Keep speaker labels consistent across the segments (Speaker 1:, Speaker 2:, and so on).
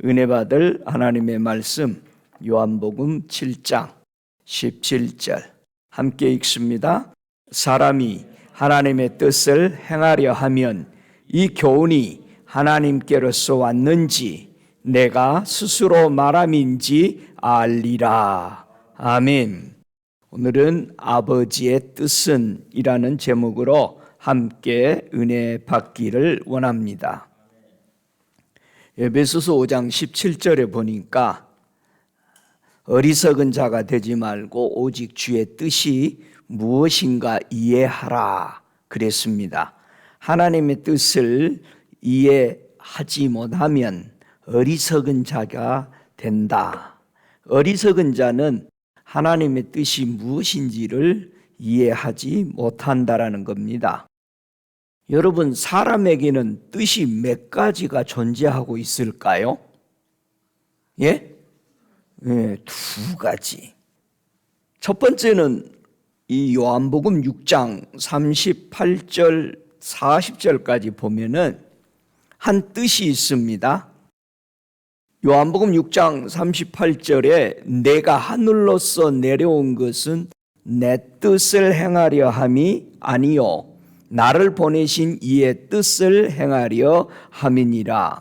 Speaker 1: 은혜 받을 하나님의 말씀 요한복음 7장 17절 함께 읽습니다. 사람이 하나님의 뜻을 행하려 하면 이 교훈이 하나님께로서 왔는지 내가 스스로 말함인지 알리라. 아멘. 오늘은 아버지의 뜻은 이라는 제목으로 함께 은혜 받기를 원합니다. 에베소서 5장 17절에 보니까 어리석은 자가 되지 말고 오직 주의 뜻이 무엇인가 이해하라 그랬습니다. 하나님의 뜻을 이해하지 못하면 어리석은 자가 된다. 어리석은 자는 하나님의 뜻이 무엇인지를 이해하지 못한다라는 겁니다. 여러분, 사람에게는 뜻이 몇 가지가 존재하고 있을까요? 예? 예, 두 가지. 첫 번째는 이 요한복음 6장 38절 40절까지 보면은 한 뜻이 있습니다. 요한복음 6장 38절에 내가 하늘로서 내려온 것은 내 뜻을 행하려 함이 아니요 나를 보내신 이의 뜻을 행하려 함이니라.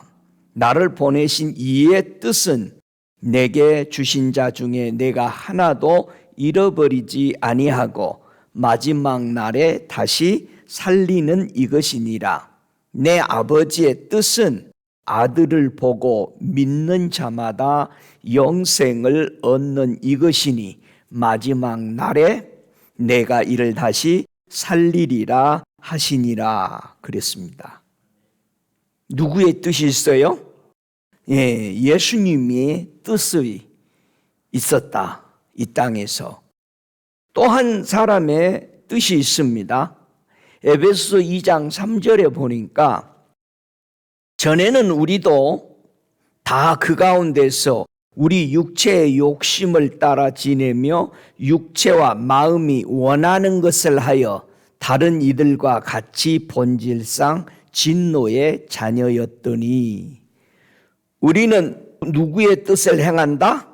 Speaker 1: 나를 보내신 이의 뜻은 내게 주신 자 중에 내가 하나도 잃어버리지 아니하고 마지막 날에 다시 살리는 이것이니라. 내 아버지의 뜻은 아들을 보고 믿는 자마다 영생을 얻는 이것이니 마지막 날에 내가 이를 다시 살리리라 하시니라 그랬습니다. 누구의 뜻이 있어요? 예, 예수님의 뜻이 있었다. 이 땅에서. 또 한 사람의 뜻이 있습니다. 에베소서 2장 3절에 보니까 전에는 우리도 다 그 가운데서 우리 육체의 욕심을 따라 지내며 육체와 마음이 원하는 것을 하여 다른 이들과 같이 본질상 진노의 자녀였더니 우리는 누구의 뜻을 행한다?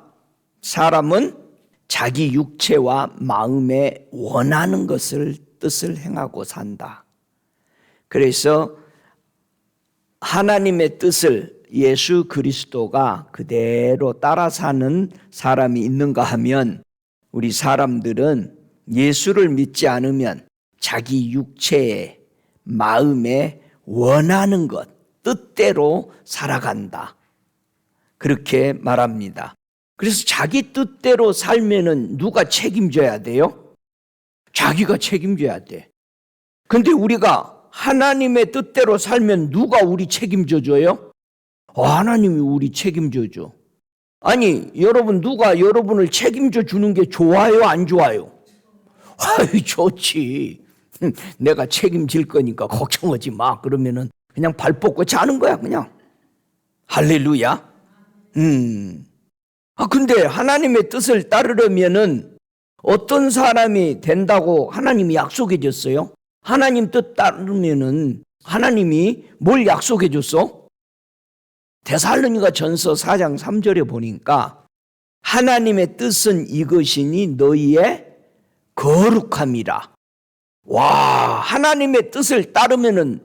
Speaker 1: 사람은 자기 육체와 마음에 원하는 것을 뜻을 행하고 산다. 그래서 하나님의 뜻을 예수 그리스도가 그대로 따라 사는 사람이 있는가 하면 우리 사람들은 예수를 믿지 않으면 자기 육체의 마음에 원하는 것, 뜻대로 살아간다. 그렇게 말합니다. 그래서 자기 뜻대로 살면은 누가 책임져야 돼요? 자기가 책임져야 돼. 근데 우리가 하나님의 뜻대로 살면 누가 우리 책임져 줘요? 하나님이 우리 책임져 줘. 아니, 여러분 누가 여러분을 책임져 주는 게 좋아요, 안 좋아요? 아이, 좋지. 내가 책임질 거니까 걱정하지 마. 그러면은 그냥 발 뻗고 자는 거야, 그냥. 할렐루야. 근데 하나님의 뜻을 따르려면은 어떤 사람이 된다고 하나님이 약속해 줬어요? 하나님 뜻 따르면은 하나님이 뭘 약속해 줬어? 데살로니가 전서 4장 3절에 보니까 하나님의 뜻은 이것이니 너희의 거룩함이라. 와, 하나님의 뜻을 따르면은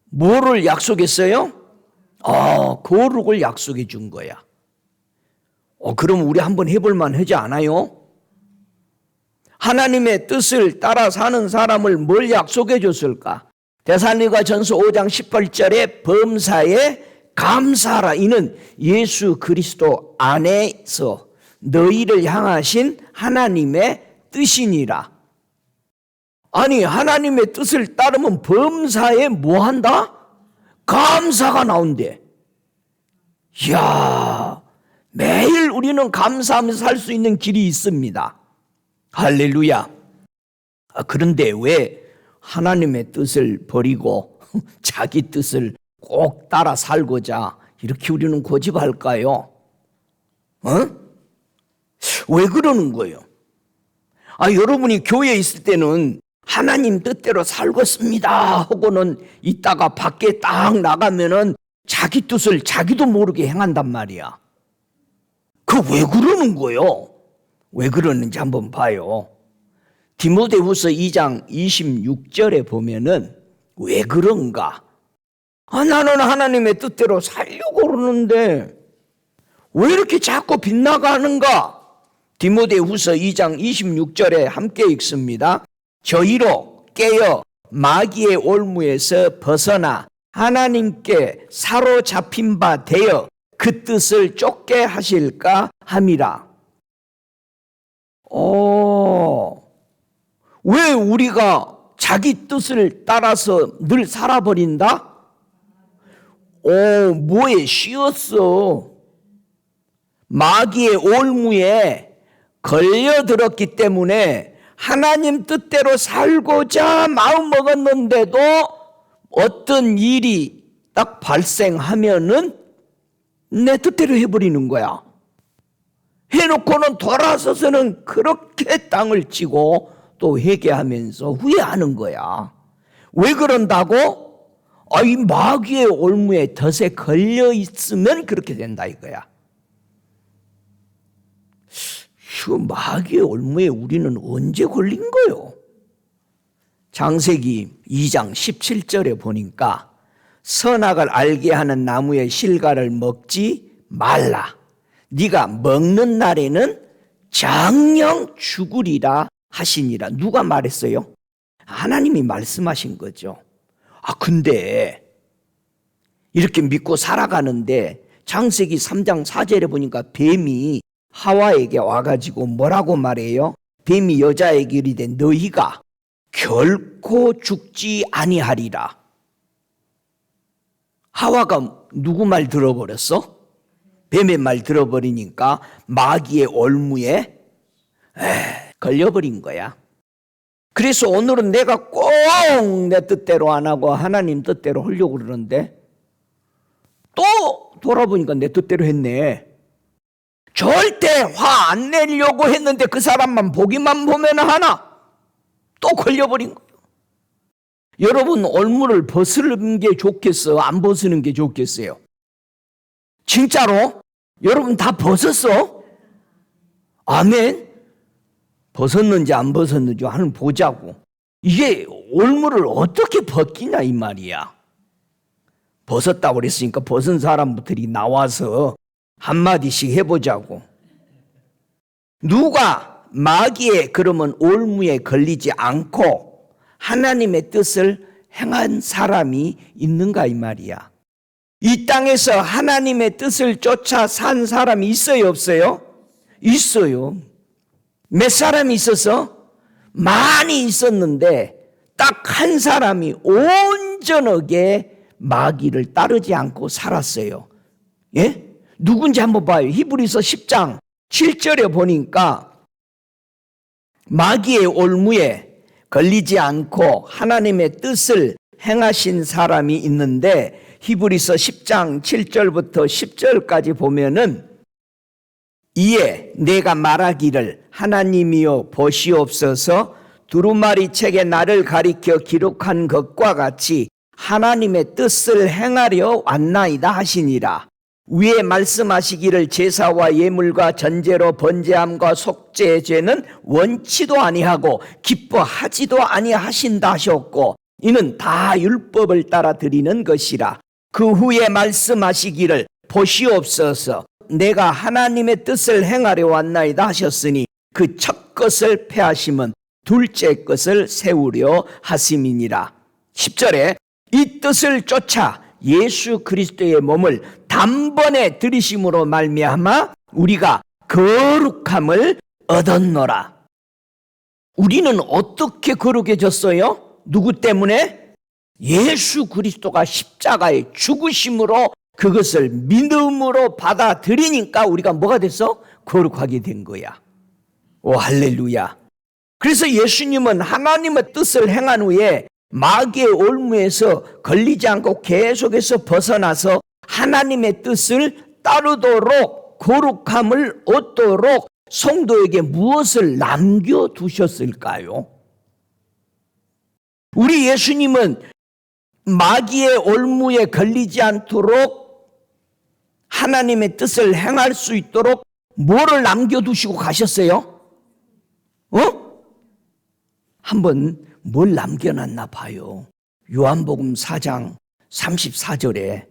Speaker 1: 뭐를 약속했어요? 거룩을 약속해 준 거야. 그럼 우리 한번 해볼만 하지 않아요? 하나님의 뜻을 따라 사는 사람을 뭘 약속해 줬을까? 데살로니가 전서 5장 18절에 범사에 감사하라. 이는 예수 그리스도 안에서 너희를 향하신 하나님의 뜻이니라. 아니, 하나님의 뜻을 따르면 범사에 뭐 한다? 감사가 나온대. 이야, 매일 우리는 감사하면서 살 수 있는 길이 있습니다. 할렐루야. 그런데 왜 하나님의 뜻을 버리고 자기 뜻을 꼭 따라 살고자 이렇게 우리는 고집할까요? 왜 그러는 거예요? 여러분이 교회에 있을 때는 하나님 뜻대로 살겠습니다 하고는 있다가 밖에 딱 나가면은 자기 뜻을 자기도 모르게 행한단 말이야. 그 왜 그러는 거요? 왜 그러는지 한번 봐요. 디모데후서 2장 26절에 보면은 왜 그런가? 나는 하나님의 뜻대로 살려고 그러는데 왜 이렇게 자꾸 빗나가는가? 디모데후서 2장 26절에 함께 읽습니다. 저희로 깨어 마귀의 올무에서 벗어나 하나님께 사로잡힌 바 되어 그 뜻을 쫓게 하실까 함이라. 왜 우리가 자기 뜻을 따라서 늘 살아버린다? 뭐에 씌었어? 마귀의 올무에 걸려들었기 때문에 하나님 뜻대로 살고자 마음먹었는데도 어떤 일이 딱 발생하면은 내 뜻대로 해버리는 거야. 해놓고는 돌아서서는 그렇게 땅을 치고 또 회개하면서 후회하는 거야. 왜 그런다고? 이 마귀의 올무에 덫에 걸려 있으면 그렇게 된다 이거야. 그 마귀의 올무에 우리는 언제 걸린 거요? 창세기 2장 17절에 보니까 선악을 알게 하는 나무의 실과를 먹지 말라. 네가 먹는 날에는 정녕 죽으리라 하시니라. 누가 말했어요? 하나님이 말씀하신 거죠. 근데 이렇게 믿고 살아가는데 창세기 3장 4절에 보니까 뱀이 하와에게 와가지고 뭐라고 말해요? 뱀이 여자에게 이르되 너희가 결코 죽지 아니하리라. 하와가 누구 말 들어버렸어? 뱀의 말 들어버리니까 마귀의 올무에 걸려버린 거야. 그래서 오늘은 내가 꼭 내 뜻대로 안 하고 하나님 뜻대로 하려고 그러는데 또 돌아보니까 내 뜻대로 했네. 절대 화 안 내려고 했는데 그 사람만 보기만 보면 하나 또 걸려버린 거예요. 여러분 올무를 벗는 게 좋겠어? 안 벗는 게 좋겠어요? 진짜로? 여러분 다 벗었어? 아멘? 벗었는지 안 벗었는지 한번 보자고. 이게 올무를 어떻게 벗기냐 이 말이야. 벗었다고 그랬으니까 벗은 사람들이 나와서 한마디씩 해보자고. 누가 마귀의 그러면 올무에 걸리지 않고 하나님의 뜻을 행한 사람이 있는가 이 말이야. 이 땅에서 하나님의 뜻을 쫓아 산 사람이 있어요 없어요? 있어요. 몇 사람이 있어서? 많이 있었는데 딱 한 사람이 온전하게 마귀를 따르지 않고 살았어요. 예? 누군지 한번 봐요. 히브리서 10장 7절에 보니까 마귀의 올무에 걸리지 않고 하나님의 뜻을 행하신 사람이 있는데 히브리서 10장 7절부터 10절까지 보면은 이에 내가 말하기를 하나님이여 보시옵소서 두루마리 책에 나를 가리켜 기록한 것과 같이 하나님의 뜻을 행하려 왔나이다 하시니라. 위에 말씀하시기를 제사와 예물과 전제로 번제함과 속죄의 죄는 원치도 아니하고 기뻐하지도 아니하신다 하셨고 이는 다 율법을 따라 드리는 것이라. 그 후에 말씀하시기를 보시옵소서 내가 하나님의 뜻을 행하려 왔나이다 하셨으니 그 첫 것을 패하심은 둘째 것을 세우려 하심이니라. 10절에 이 뜻을 쫓아 예수 그리스도의 몸을 단번에 들이심으로 말미암아 우리가 거룩함을 얻었노라. 우리는 어떻게 거룩해졌어요? 누구 때문에? 예수 그리스도가 십자가의 죽으심으로 그것을 믿음으로 받아들이니까 우리가 뭐가 됐어? 거룩하게 된 거야. 오 할렐루야. 그래서 예수님은 하나님의 뜻을 행한 후에 마귀의 올무에서 걸리지 않고 계속해서 벗어나서 하나님의 뜻을 따르도록 거룩함을 얻도록 성도에게 무엇을 남겨두셨을까요? 우리 예수님은 마귀의 올무에 걸리지 않도록 하나님의 뜻을 행할 수 있도록 뭐를 남겨두시고 가셨어요? 한번 뭘 남겨놨나 봐요. 요한복음 4장 34절에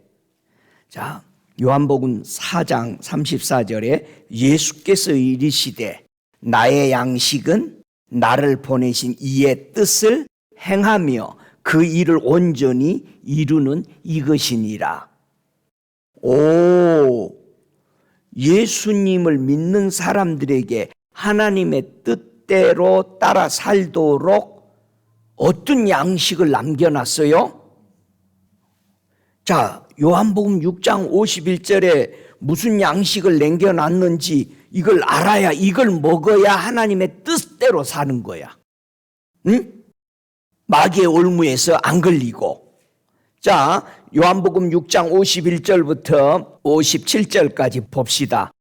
Speaker 1: 자, 요한복음 4장 34절에 예수께서 이르시되 나의 양식은 나를 보내신 이의 뜻을 행하며 그 일을 온전히 이루는 이것이니라. 오, 예수님을 믿는 사람들에게 하나님의 뜻대로 따라 살도록 어떤 양식을 남겨놨어요? 자, 요한복음 6장 51절에 무슨 양식을 남겨놨는지 이걸 알아야, 이걸 먹어야 하나님의 뜻대로 사는 거야. 응? 마귀의 올무에서 안 걸리고. 자, 요한복음 6장 51절부터 57절까지 봅시다.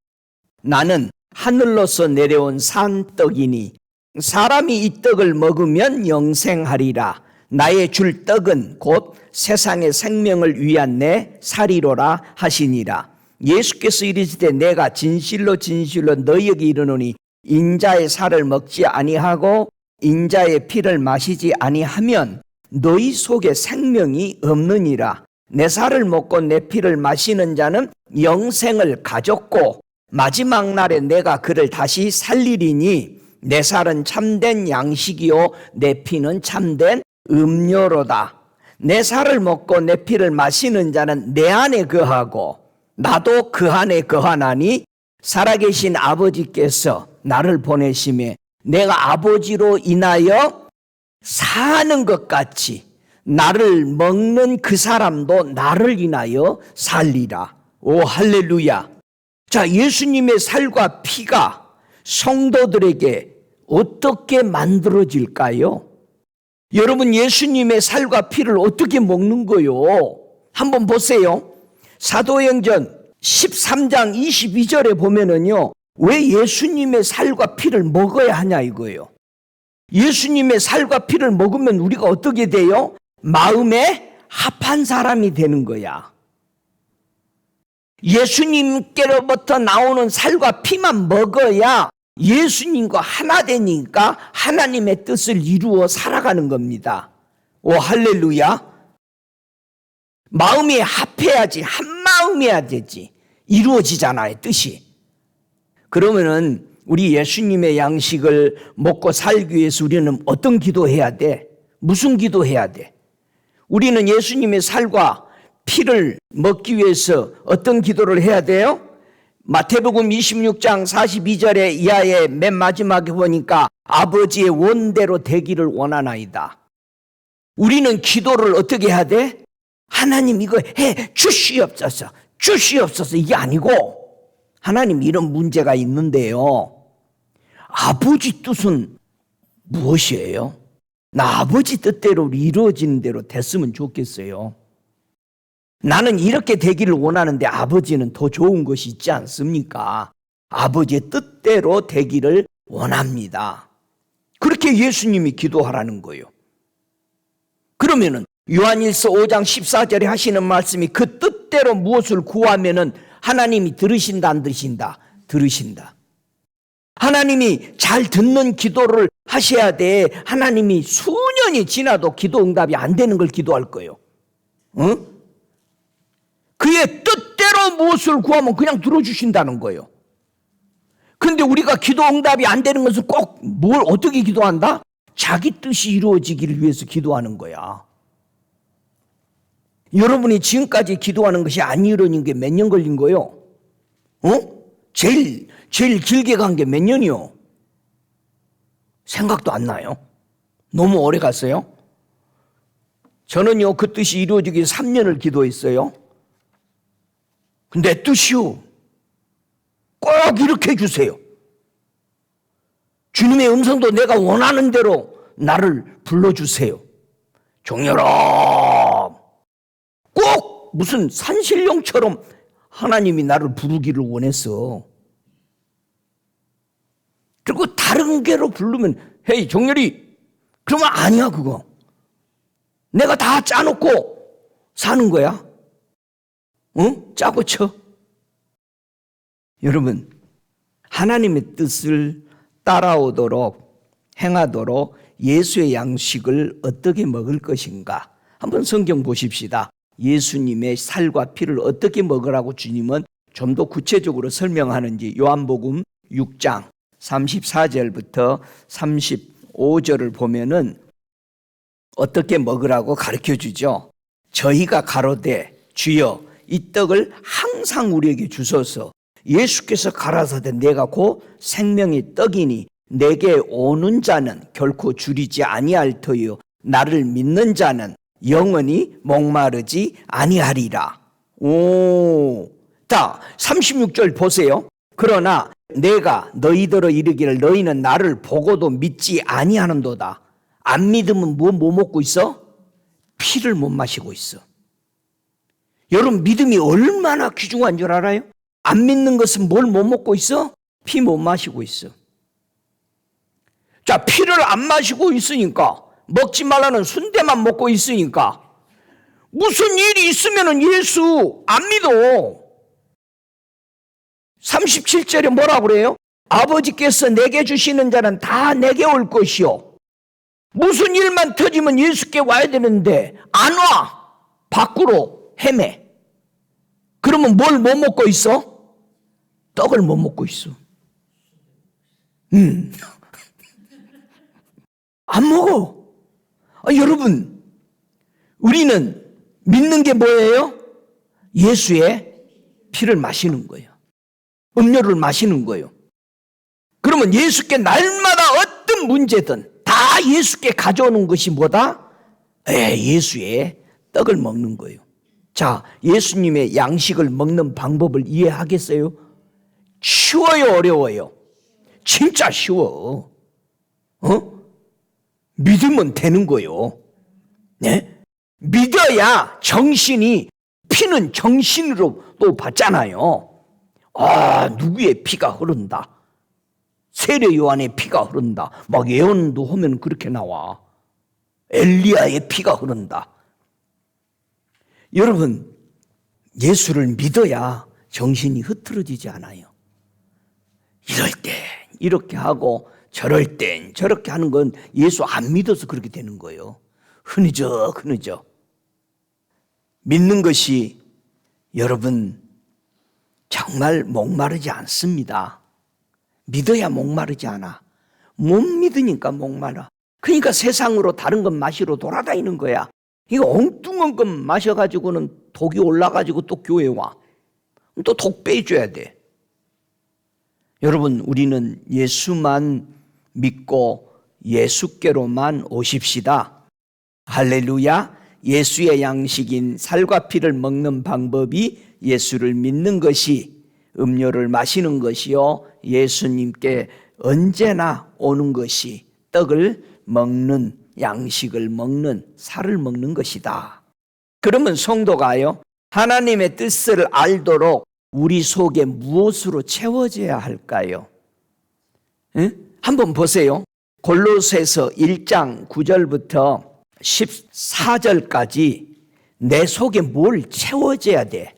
Speaker 1: 나는 하늘로서 내려온 산떡이니 사람이 이 떡을 먹으면 영생하리라. 나의 줄 떡은 곧 세상의 생명을 위한 내 살이로라 하시니라. 예수께서 이르시되 내가 진실로 진실로 너희에게 이르노니 인자의 살을 먹지 아니하고 인자의 피를 마시지 아니하면 너희 속에 생명이 없느니라. 내 살을 먹고 내 피를 마시는 자는 영생을 가졌고 마지막 날에 내가 그를 다시 살리리니 내 살은 참된 양식이요 내 피는 참된 음료로다. 내 살을 먹고 내 피를 마시는 자는 내 안에 거하고 나도 그 안에 거하나니 살아계신 아버지께서 나를 보내심에 내가 아버지로 인하여 사는 것 같이 나를 먹는 그 사람도 나를 인하여 살리라. 오, 할렐루야. 자, 예수님의 살과 피가 성도들에게 어떻게 만들어질까요? 여러분, 예수님의 살과 피를 어떻게 먹는 거요? 한번 보세요. 사도행전 13장 22절에 보면은요, 왜 예수님의 살과 피를 먹어야 하냐 이거예요. 예수님의 살과 피를 먹으면 우리가 어떻게 돼요? 마음에 합한 사람이 되는 거야. 예수님께로부터 나오는 살과 피만 먹어야 예수님과 하나 되니까 하나님의 뜻을 이루어 살아가는 겁니다. 오, 할렐루야. 마음이 합해야지, 한 마음이어야 되지. 이루어지잖아요, 뜻이. 그러면은 우리 예수님의 양식을 먹고 살기 위해서 우리는 어떤 기도해야 돼? 무슨 기도해야 돼? 우리는 예수님의 살과 피를 먹기 위해서 어떤 기도를 해야 돼요? 마태복음 26장 42절에 이하의 맨 마지막에 보니까 아버지의 원대로 되기를 원하나이다. 우리는 기도를 어떻게 해야 돼? 하나님 이거 해 주시옵소서, 주시옵소서 이게 아니고 하나님 이런 문제가 있는데요. 아버지 뜻은 무엇이에요? 나 아버지 뜻대로 이루어지는 대로 됐으면 좋겠어요. 나는 이렇게 되기를 원하는데 아버지는 더 좋은 것이 있지 않습니까? 아버지의 뜻대로 되기를 원합니다. 그렇게 예수님이 기도하라는 거예요. 그러면은 요한일서 5장 14절에 하시는 말씀이 그 뜻대로 무엇을 구하면은 하나님이 들으신다 안 들으신다? 들으신다. 하나님이 잘 듣는 기도를 하셔야 돼. 하나님이 수년이 지나도 기도 응답이 안 되는 걸 기도할 거예요. 응? 그의 뜻대로 무엇을 구하면 그냥 들어주신다는 거예요. 그런데 우리가 기도 응답이 안 되는 것은 꼭 뭘 어떻게 기도한다? 자기 뜻이 이루어지기를 위해서 기도하는 거야. 여러분이 지금까지 기도하는 것이 안 이루어진 게 몇 년 걸린 거예요? 제일 길게 간 게 몇 년이요? 생각도 안 나요. 너무 오래 갔어요. 저는요, 그 뜻이 이루어지기 위해 3년을 기도했어요. 근데 내 뜻이요, 꼭 이렇게 해주세요. 주님의 음성도 내가 원하는 대로 나를 불러주세요. 종려라. 꼭 무슨 산신령처럼 하나님이 나를 부르기를 원했어. 그리고 다른 개로 부르면 헤이 종렬이 그러면 아니야 그거. 내가 다 짜놓고 사는 거야? 짜고 쳐. 여러분, 하나님의 뜻을 따라오도록 행하도록 예수의 양식을 어떻게 먹을 것인가? 한번 성경 보십시다. 예수님의 살과 피를 어떻게 먹으라고 주님은 좀 더 구체적으로 설명하는지 요한복음 6장 34절부터 35절을 보면은 어떻게 먹으라고 가르쳐 주죠. 저희가 가로되 주여 이 떡을 항상 우리에게 주소서. 예수께서 가라사대 내가 곧 생명의 떡이니 내게 오는 자는 결코 줄이지 아니할 터요 나를 믿는 자는 영원히 목마르지 아니하리라. 자, 36절 보세요. 그러나 내가 너희들어 이르기를 너희는 나를 보고도 믿지 아니하는도다. 안 믿으면 뭐 먹고 있어? 피를 못 마시고 있어. 여러분, 믿음이 얼마나 귀중한 줄 알아요? 안 믿는 것은 뭘 못 먹고 있어? 피 못 마시고 있어. 자, 피를 안 마시고 있으니까, 먹지 말라는 순대만 먹고 있으니까 무슨 일이 있으면 예수 안 믿어. 37절에 뭐라고 그래요? 아버지께서 내게 주시는 자는 다 내게 올 것이요. 무슨 일만 터지면 예수께 와야 되는데 안 와. 밖으로 헤매. 그러면 뭘 못 먹고 있어? 떡을 못 먹고 있어. 안 먹어. 여러분, 우리는 믿는 게 뭐예요? 예수의 피를 마시는 거예요. 음료를 마시는 거예요. 그러면 예수께 날마다 어떤 문제든 다 예수께 가져오는 것이 뭐다? 예수의 떡을 먹는 거예요. 자, 예수님의 양식을 먹는 방법을 이해하겠어요? 쉬워요, 어려워요? 진짜 쉬워. 믿으면 되는 거예요. 네? 믿어야 정신이, 피는 정신으로 또 받잖아요. 누구의 피가 흐른다. 세례 요한의 피가 흐른다. 막 예언도 하면 그렇게 나와. 엘리야의 피가 흐른다. 여러분, 예수를 믿어야 정신이 흐트러지지 않아요. 이럴 땐 이렇게 하고 저럴 땐 저렇게 하는 건 예수 안 믿어서 그렇게 되는 거예요. 흐느적. 믿는 것이 여러분 정말 목마르지 않습니다. 믿어야 목마르지 않아. 못 믿으니까 목마라. 그러니까 세상으로 다른 것 마시러 돌아다니는 거야. 이거 엉뚱한 것 마셔가지고는 독이 올라가지고 또 교회 와. 또 독 빼줘야 돼. 여러분, 우리는 예수만 믿고 예수께로만 오십시다. 할렐루야. 예수의 양식인 살과 피를 먹는 방법이 예수를 믿는 것이, 음료를 마시는 것이요, 예수님께 언제나 오는 것이 떡을 먹는, 양식을 먹는, 살을 먹는 것이다. 그러면 성도가요, 하나님의 뜻을 알도록 우리 속에 무엇으로 채워져야 할까요? 한번 보세요. 골로새서 1장 9절부터 14절까지 내 속에 뭘 채워져야 돼?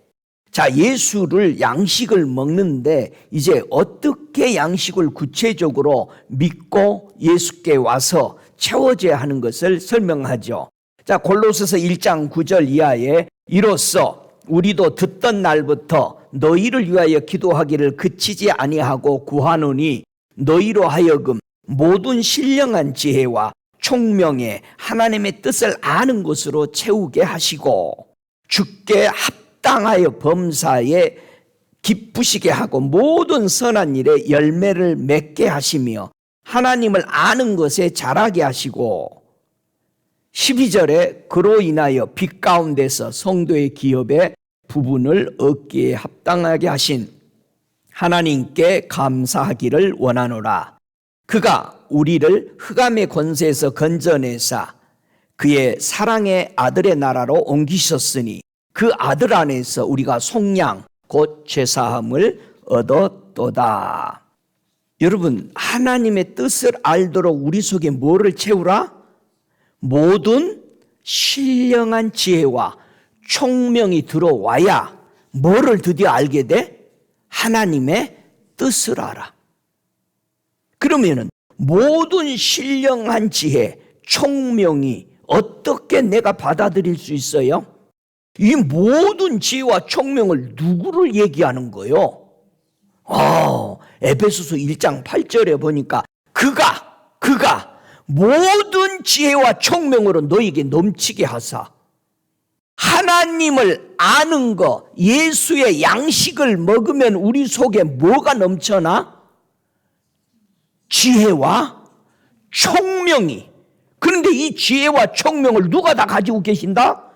Speaker 1: 자, 예수를 양식을 먹는데 이제 어떻게 양식을 구체적으로 믿고 예수께 와서 채워져야 하는 것을 설명하죠. 자, 골로새서 1장 9절 이하에 이로써 우리도 듣던 날부터 너희를 위하여 기도하기를 그치지 아니하고 구하노니 너희로 하여금 모든 신령한 지혜와 총명에 하나님의 뜻을 아는 것으로 채우게 하시고 주께 합당하여 범사에 기쁘시게 하고 모든 선한 일에 열매를 맺게 하시며 하나님을 아는 것에 자라게 하시고 12절에 그로 인하여 빛 가운데서 성도의 기업의 부분을 얻기에 합당하게 하신 하나님께 감사하기를 원하노라. 그가 우리를 흑암의 권세에서 건져내사 그의 사랑의 아들의 나라로 옮기셨으니 그 아들 안에서 우리가 속량 곧 죄사함을 얻었도다. 여러분, 하나님의 뜻을 알도록 우리 속에 뭐를 채우라? 모든 신령한 지혜와 총명이 들어와야 뭐를 드디어 알게 돼? 하나님의 뜻을 알아. 그러면은 모든 신령한 지혜, 총명이 어떻게 내가 받아들일 수 있어요? 이 모든 지혜와 총명을 누구를 얘기하는 거요? 에베소서 1장 8절에 보니까 그가 모든 지혜와 총명으로 너에게 넘치게 하사 하나님을 아는 거, 예수의 양식을 먹으면 우리 속에 뭐가 넘쳐나? 지혜와 총명이. 그런데 이 지혜와 총명을 누가 다 가지고 계신다?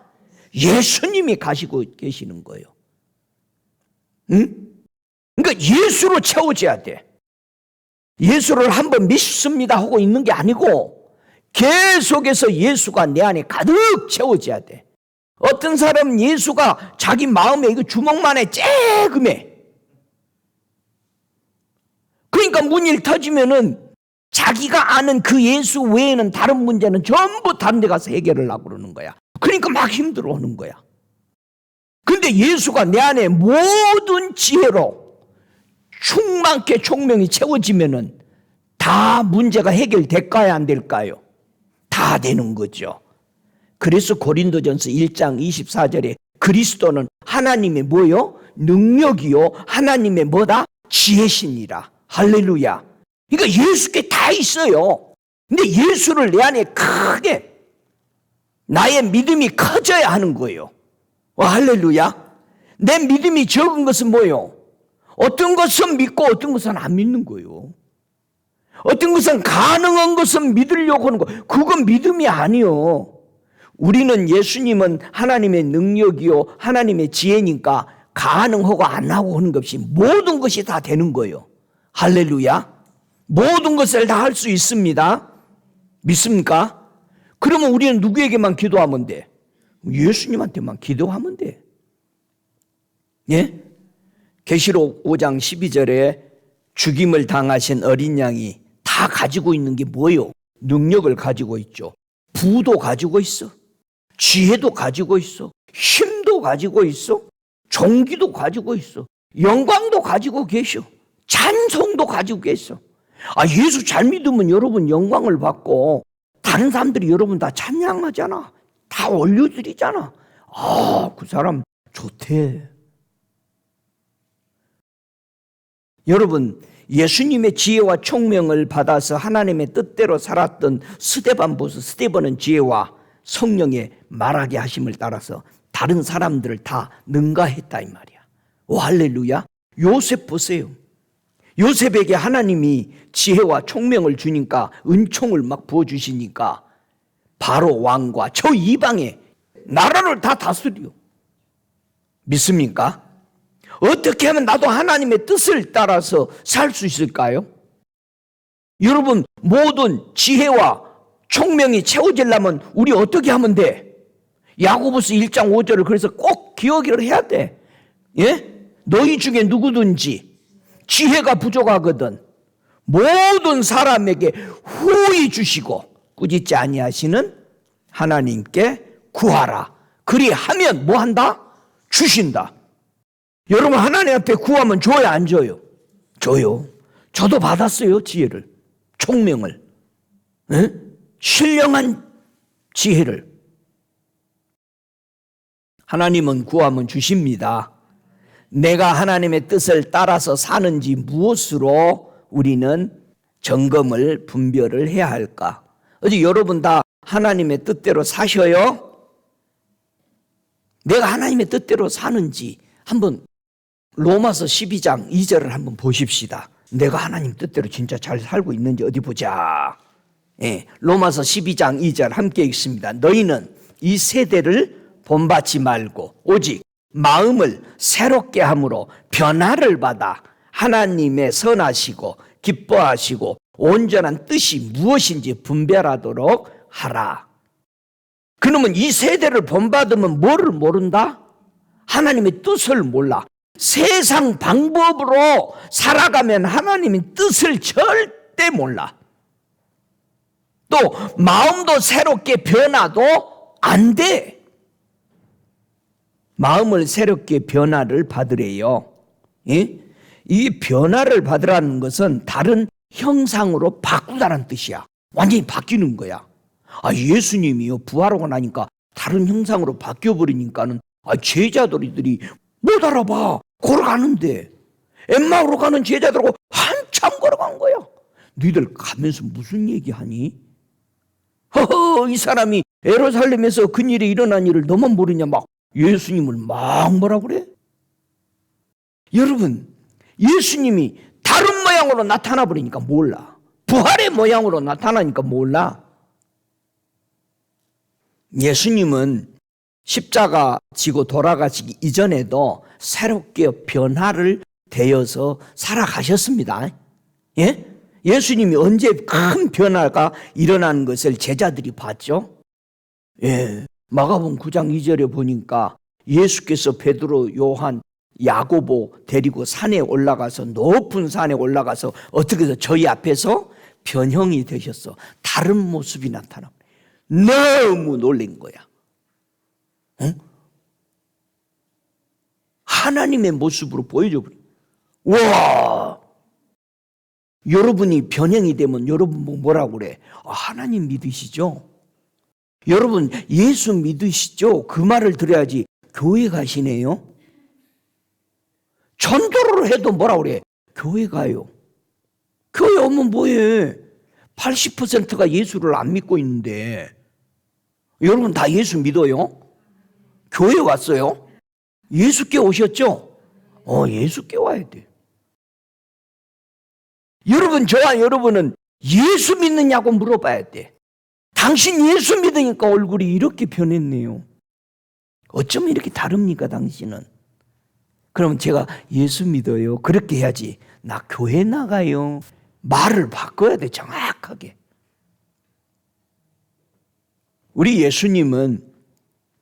Speaker 1: 예수님이 가지고 계시는 거예요. 응? 그러니까 예수로 채워져야 돼. 예수를 한번 믿습니다 하고 있는 게 아니고 계속해서 예수가 내 안에 가득 채워져야 돼. 어떤 사람은 예수가 자기 마음에 이거 주먹만에 쬐금해. 그러니까 문일 터지면은 자기가 아는 그 예수 외에는 다른 문제는 전부 다른 데 가서 해결을 하고 그러는 거야. 그러니까 막 힘들어하는 거야. 근데 예수가 내 안에 모든 지혜로 충만케 총명이 채워지면은 다 문제가 해결될까요? 안 될까요? 다 되는 거죠. 그래서 고린도전서 1장 24절에 그리스도는 하나님의 뭐요? 능력이요. 하나님의 뭐다? 지혜시니라. 할렐루야. 그러니까 예수께 다 있어요. 근데 예수를 내 안에 크게 나의 믿음이 커져야 하는 거예요. 할렐루야. 내 믿음이 적은 것은 뭐예요? 어떤 것은 믿고 어떤 것은 안 믿는 거예요. 어떤 것은 가능한 것은 믿으려고 하는 거. 그건 믿음이 아니요. 우리는 예수님은 하나님의 능력이요 하나님의 지혜니까 가능하고 안 하고 하는 것이 모든 것이 다 되는 거예요. 할렐루야. 모든 것을 다 할 수 있습니다. 믿습니까? 그러면 우리는 누구에게만 기도하면 돼? 예수님한테만 기도하면 돼. 예? 계시록 5장 12절에 죽임을 당하신 어린 양이 다 가지고 있는 게 뭐예요? 능력을 가지고 있죠. 부도 가지고 있어. 지혜도 가지고 있어. 힘도 가지고 있어. 종기도 가지고 있어. 영광도 가지고 계셔. 찬송도 가지고 계셔. 예수 잘 믿으면 여러분 영광을 받고 다른 사람들이 여러분 다 찬양하잖아. 다 올려드리잖아. 그 사람 좋대. 여러분, 예수님의 지혜와 총명을 받아서 하나님의 뜻대로 살았던 스데반 보소. 스데반은 지혜와 성령의 말하게 하심을 따라서 다른 사람들을 다 능가했다 이 말이야. 할렐루야. 요셉 보세요. 요셉에게 하나님이 지혜와 총명을 주니까 은총을 막 부어주시니까 바로 왕과 저 이방의 나라를 다 다스려. 믿습니까? 어떻게 하면 나도 하나님의 뜻을 따라서 살 수 있을까요? 여러분, 모든 지혜와 총명이 채워지려면 우리 어떻게 하면 돼? 야고보서 1장 5절을 그래서 꼭 기억을 해야 돼. 예? 너희 중에 누구든지 지혜가 부족하거든 모든 사람에게 후히 주시고 꾸짖지 아니하시는 하나님께 구하라. 그리하면 뭐 한다? 주신다. 여러분, 하나님 앞에 구하면 줘요, 안 줘요? 줘요. 저도 받았어요, 지혜를, 총명을, 신령한 지혜를. 하나님은 구하면 주십니다. 내가 하나님의 뜻을 따라서 사는지 무엇으로 우리는 점검을 분별을 해야 할까? 어디 여러분 다 하나님의 뜻대로 사셔요? 내가 하나님의 뜻대로 사는지 한번 로마서 12장 2절을 한번 보십시다. 내가 하나님 뜻대로 진짜 잘 살고 있는지 어디 보자. 예, 로마서 12장 2절 함께 읽습니다. 너희는 이 세대를 본받지 말고 오직 마음을 새롭게 함으로 변화를 받아 하나님의 선하시고 기뻐하시고 온전한 뜻이 무엇인지 분별하도록 하라. 그러면 이 세대를 본받으면 뭐를 모른다? 하나님의 뜻을 몰라. 세상 방법으로 살아가면 하나님의 뜻을 절대 몰라. 또 마음도 새롭게 변화도 안 돼. 마음을 새롭게 변화를 받으래요. 예? 이 변화를 받으라는 것은 다른 형상으로 바꾸다는 뜻이야. 완전히 바뀌는 거야. 예수님이요 부활하고 나니까 다른 형상으로 바뀌어버리니까는 제자들이 못 알아봐. 걸어가는데 엠마오로 가는 제자들하고 한참 걸어간 거야. 너희들 가면서 무슨 얘기하니? 이 사람이 예루살렘에서 근일에 일어난 일을 너만 모르냐 막 예수님을 막 뭐라 그래? 여러분, 예수님이 다른 모양으로 나타나 버리니까 몰라. 부활의 모양으로 나타나니까 몰라. 예수님은 십자가 지고 돌아가시기 이전에도 새롭게 변화를 되어서 살아가셨습니다. 예? 예수님이 언제 큰 변화가 일어나는 것을 제자들이 봤죠? 예. 마가복음 9장 2절에 보니까 예수께서 베드로, 요한, 야고보 데리고 산에 올라가서 높은 산에 올라가서 어떻게 해서 저희 앞에서 변형이 되셨어. 다른 모습이 나타나. 너무 놀란 거야. 응? 하나님의 모습으로 보여줘. 와! 여러분이 변형이 되면 여러분 뭐라고 그래? 하나님 믿으시죠? 여러분 예수 믿으시죠? 그 말을 들어야지 교회 가시네요? 전도를 해도 뭐라고 그래? 교회 가요. 교회 오면 뭐해? 80%가 예수를 안 믿고 있는데 여러분 다 예수 믿어요? 교회 왔어요? 예수께 오셨죠? 예수께 와야 돼. 여러분, 저와 여러분은 예수 믿느냐고 물어봐야 돼. 당신 예수 믿으니까 얼굴이 이렇게 변했네요. 어쩌면 이렇게 다릅니까, 당신은? 그러면 제가 예수 믿어요. 그렇게 해야지. 나 교회 나가요. 말을 바꿔야 돼, 정확하게. 우리 예수님은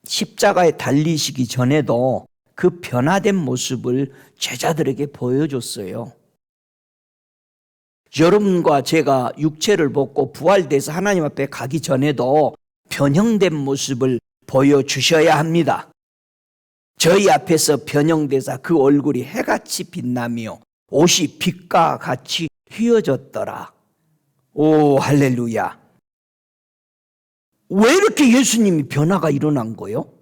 Speaker 1: 십자가에 달리시기 전에도 그 변화된 모습을 제자들에게 보여줬어요. 여러분과 제가 육체를 벗고 부활돼서 하나님 앞에 가기 전에도 변형된 모습을 보여주셔야 합니다. 저희 앞에서 변형돼서 그 얼굴이 해같이 빛나며 옷이 빛과 같이 휘어졌더라. 오, 할렐루야. 왜 이렇게 예수님이 변화가 일어난 거요?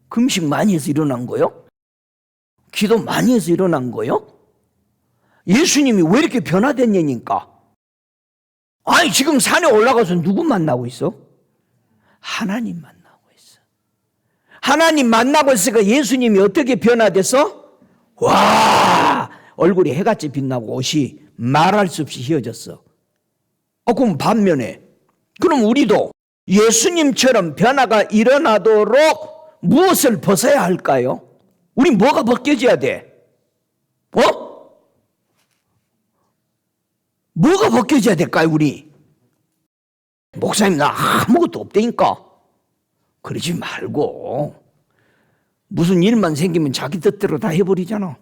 Speaker 1: 금식 많이 해서 일어난 거요? 기도 많이 해서 일어난 거요? 예수님이 왜 이렇게 변화됐냐니까? 지금 산에 올라가서 누구 만나고 있어? 하나님 만나고 있어. 하나님 만나고 있으니까 예수님이 어떻게 변화돼서? 와! 얼굴이 해같이 빛나고 옷이 말할 수 없이 휘어졌어. 그럼 반면에 그럼 우리도 예수님처럼 변화가 일어나도록 무엇을 벗어야 할까요? 우리 뭐가 벗겨져야 돼? 뭐가 벗겨져야 될까요, 우리? 목사님, 나 아무것도 없다니까. 그러지 말고. 무슨 일만 생기면 자기 뜻대로 다 해버리잖아.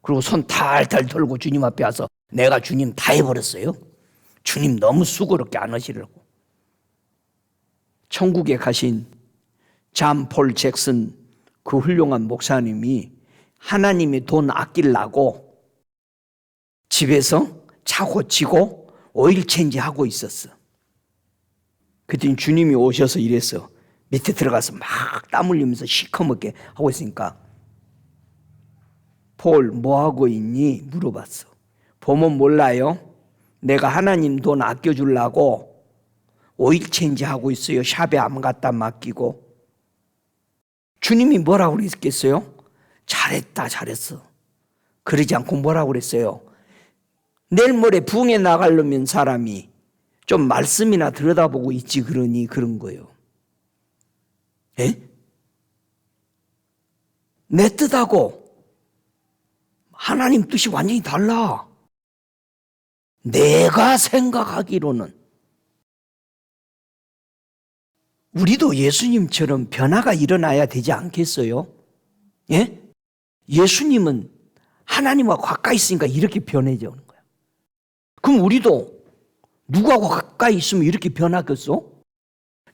Speaker 1: 그리고 손 탈탈 털고 주님 앞에 와서 내가 주님 다 해버렸어요. 주님 너무 수고롭게 안 하시려고. 천국에 가신 잠 폴 잭슨 그 훌륭한 목사님이 하나님이 돈 아끼려고 집에서 차 고치고 오일 체인지 하고 있었어. 그랬더니 주님이 오셔서 이랬어. 밑에 들어가서 막 땀 흘리면서 시커멓게 하고 있으니까 폴 뭐 하고 있니? 물어봤어. 보면 몰라요? 내가 하나님 돈 아껴주려고 오일 체인지 하고 있어요. 샵에 안 갖다 맡기고. 주님이 뭐라고 그랬겠어요? 잘했다, 잘했어. 그러지 않고 뭐라고 그랬어요? 내일 모레 부흥에 나가려면 사람이 좀 말씀이나 들여다보고 있지 그러니 그런 거예요. 에? 내 뜻하고 하나님 뜻이 완전히 달라. 내가 생각하기로는 우리도 예수님처럼 변화가 일어나야 되지 않겠어요? 예? 예수님은 하나님과 가까이 있으니까 이렇게 변해져 오는 거야. 그럼 우리도 누구하고 가까이 있으면 이렇게 변하겠어?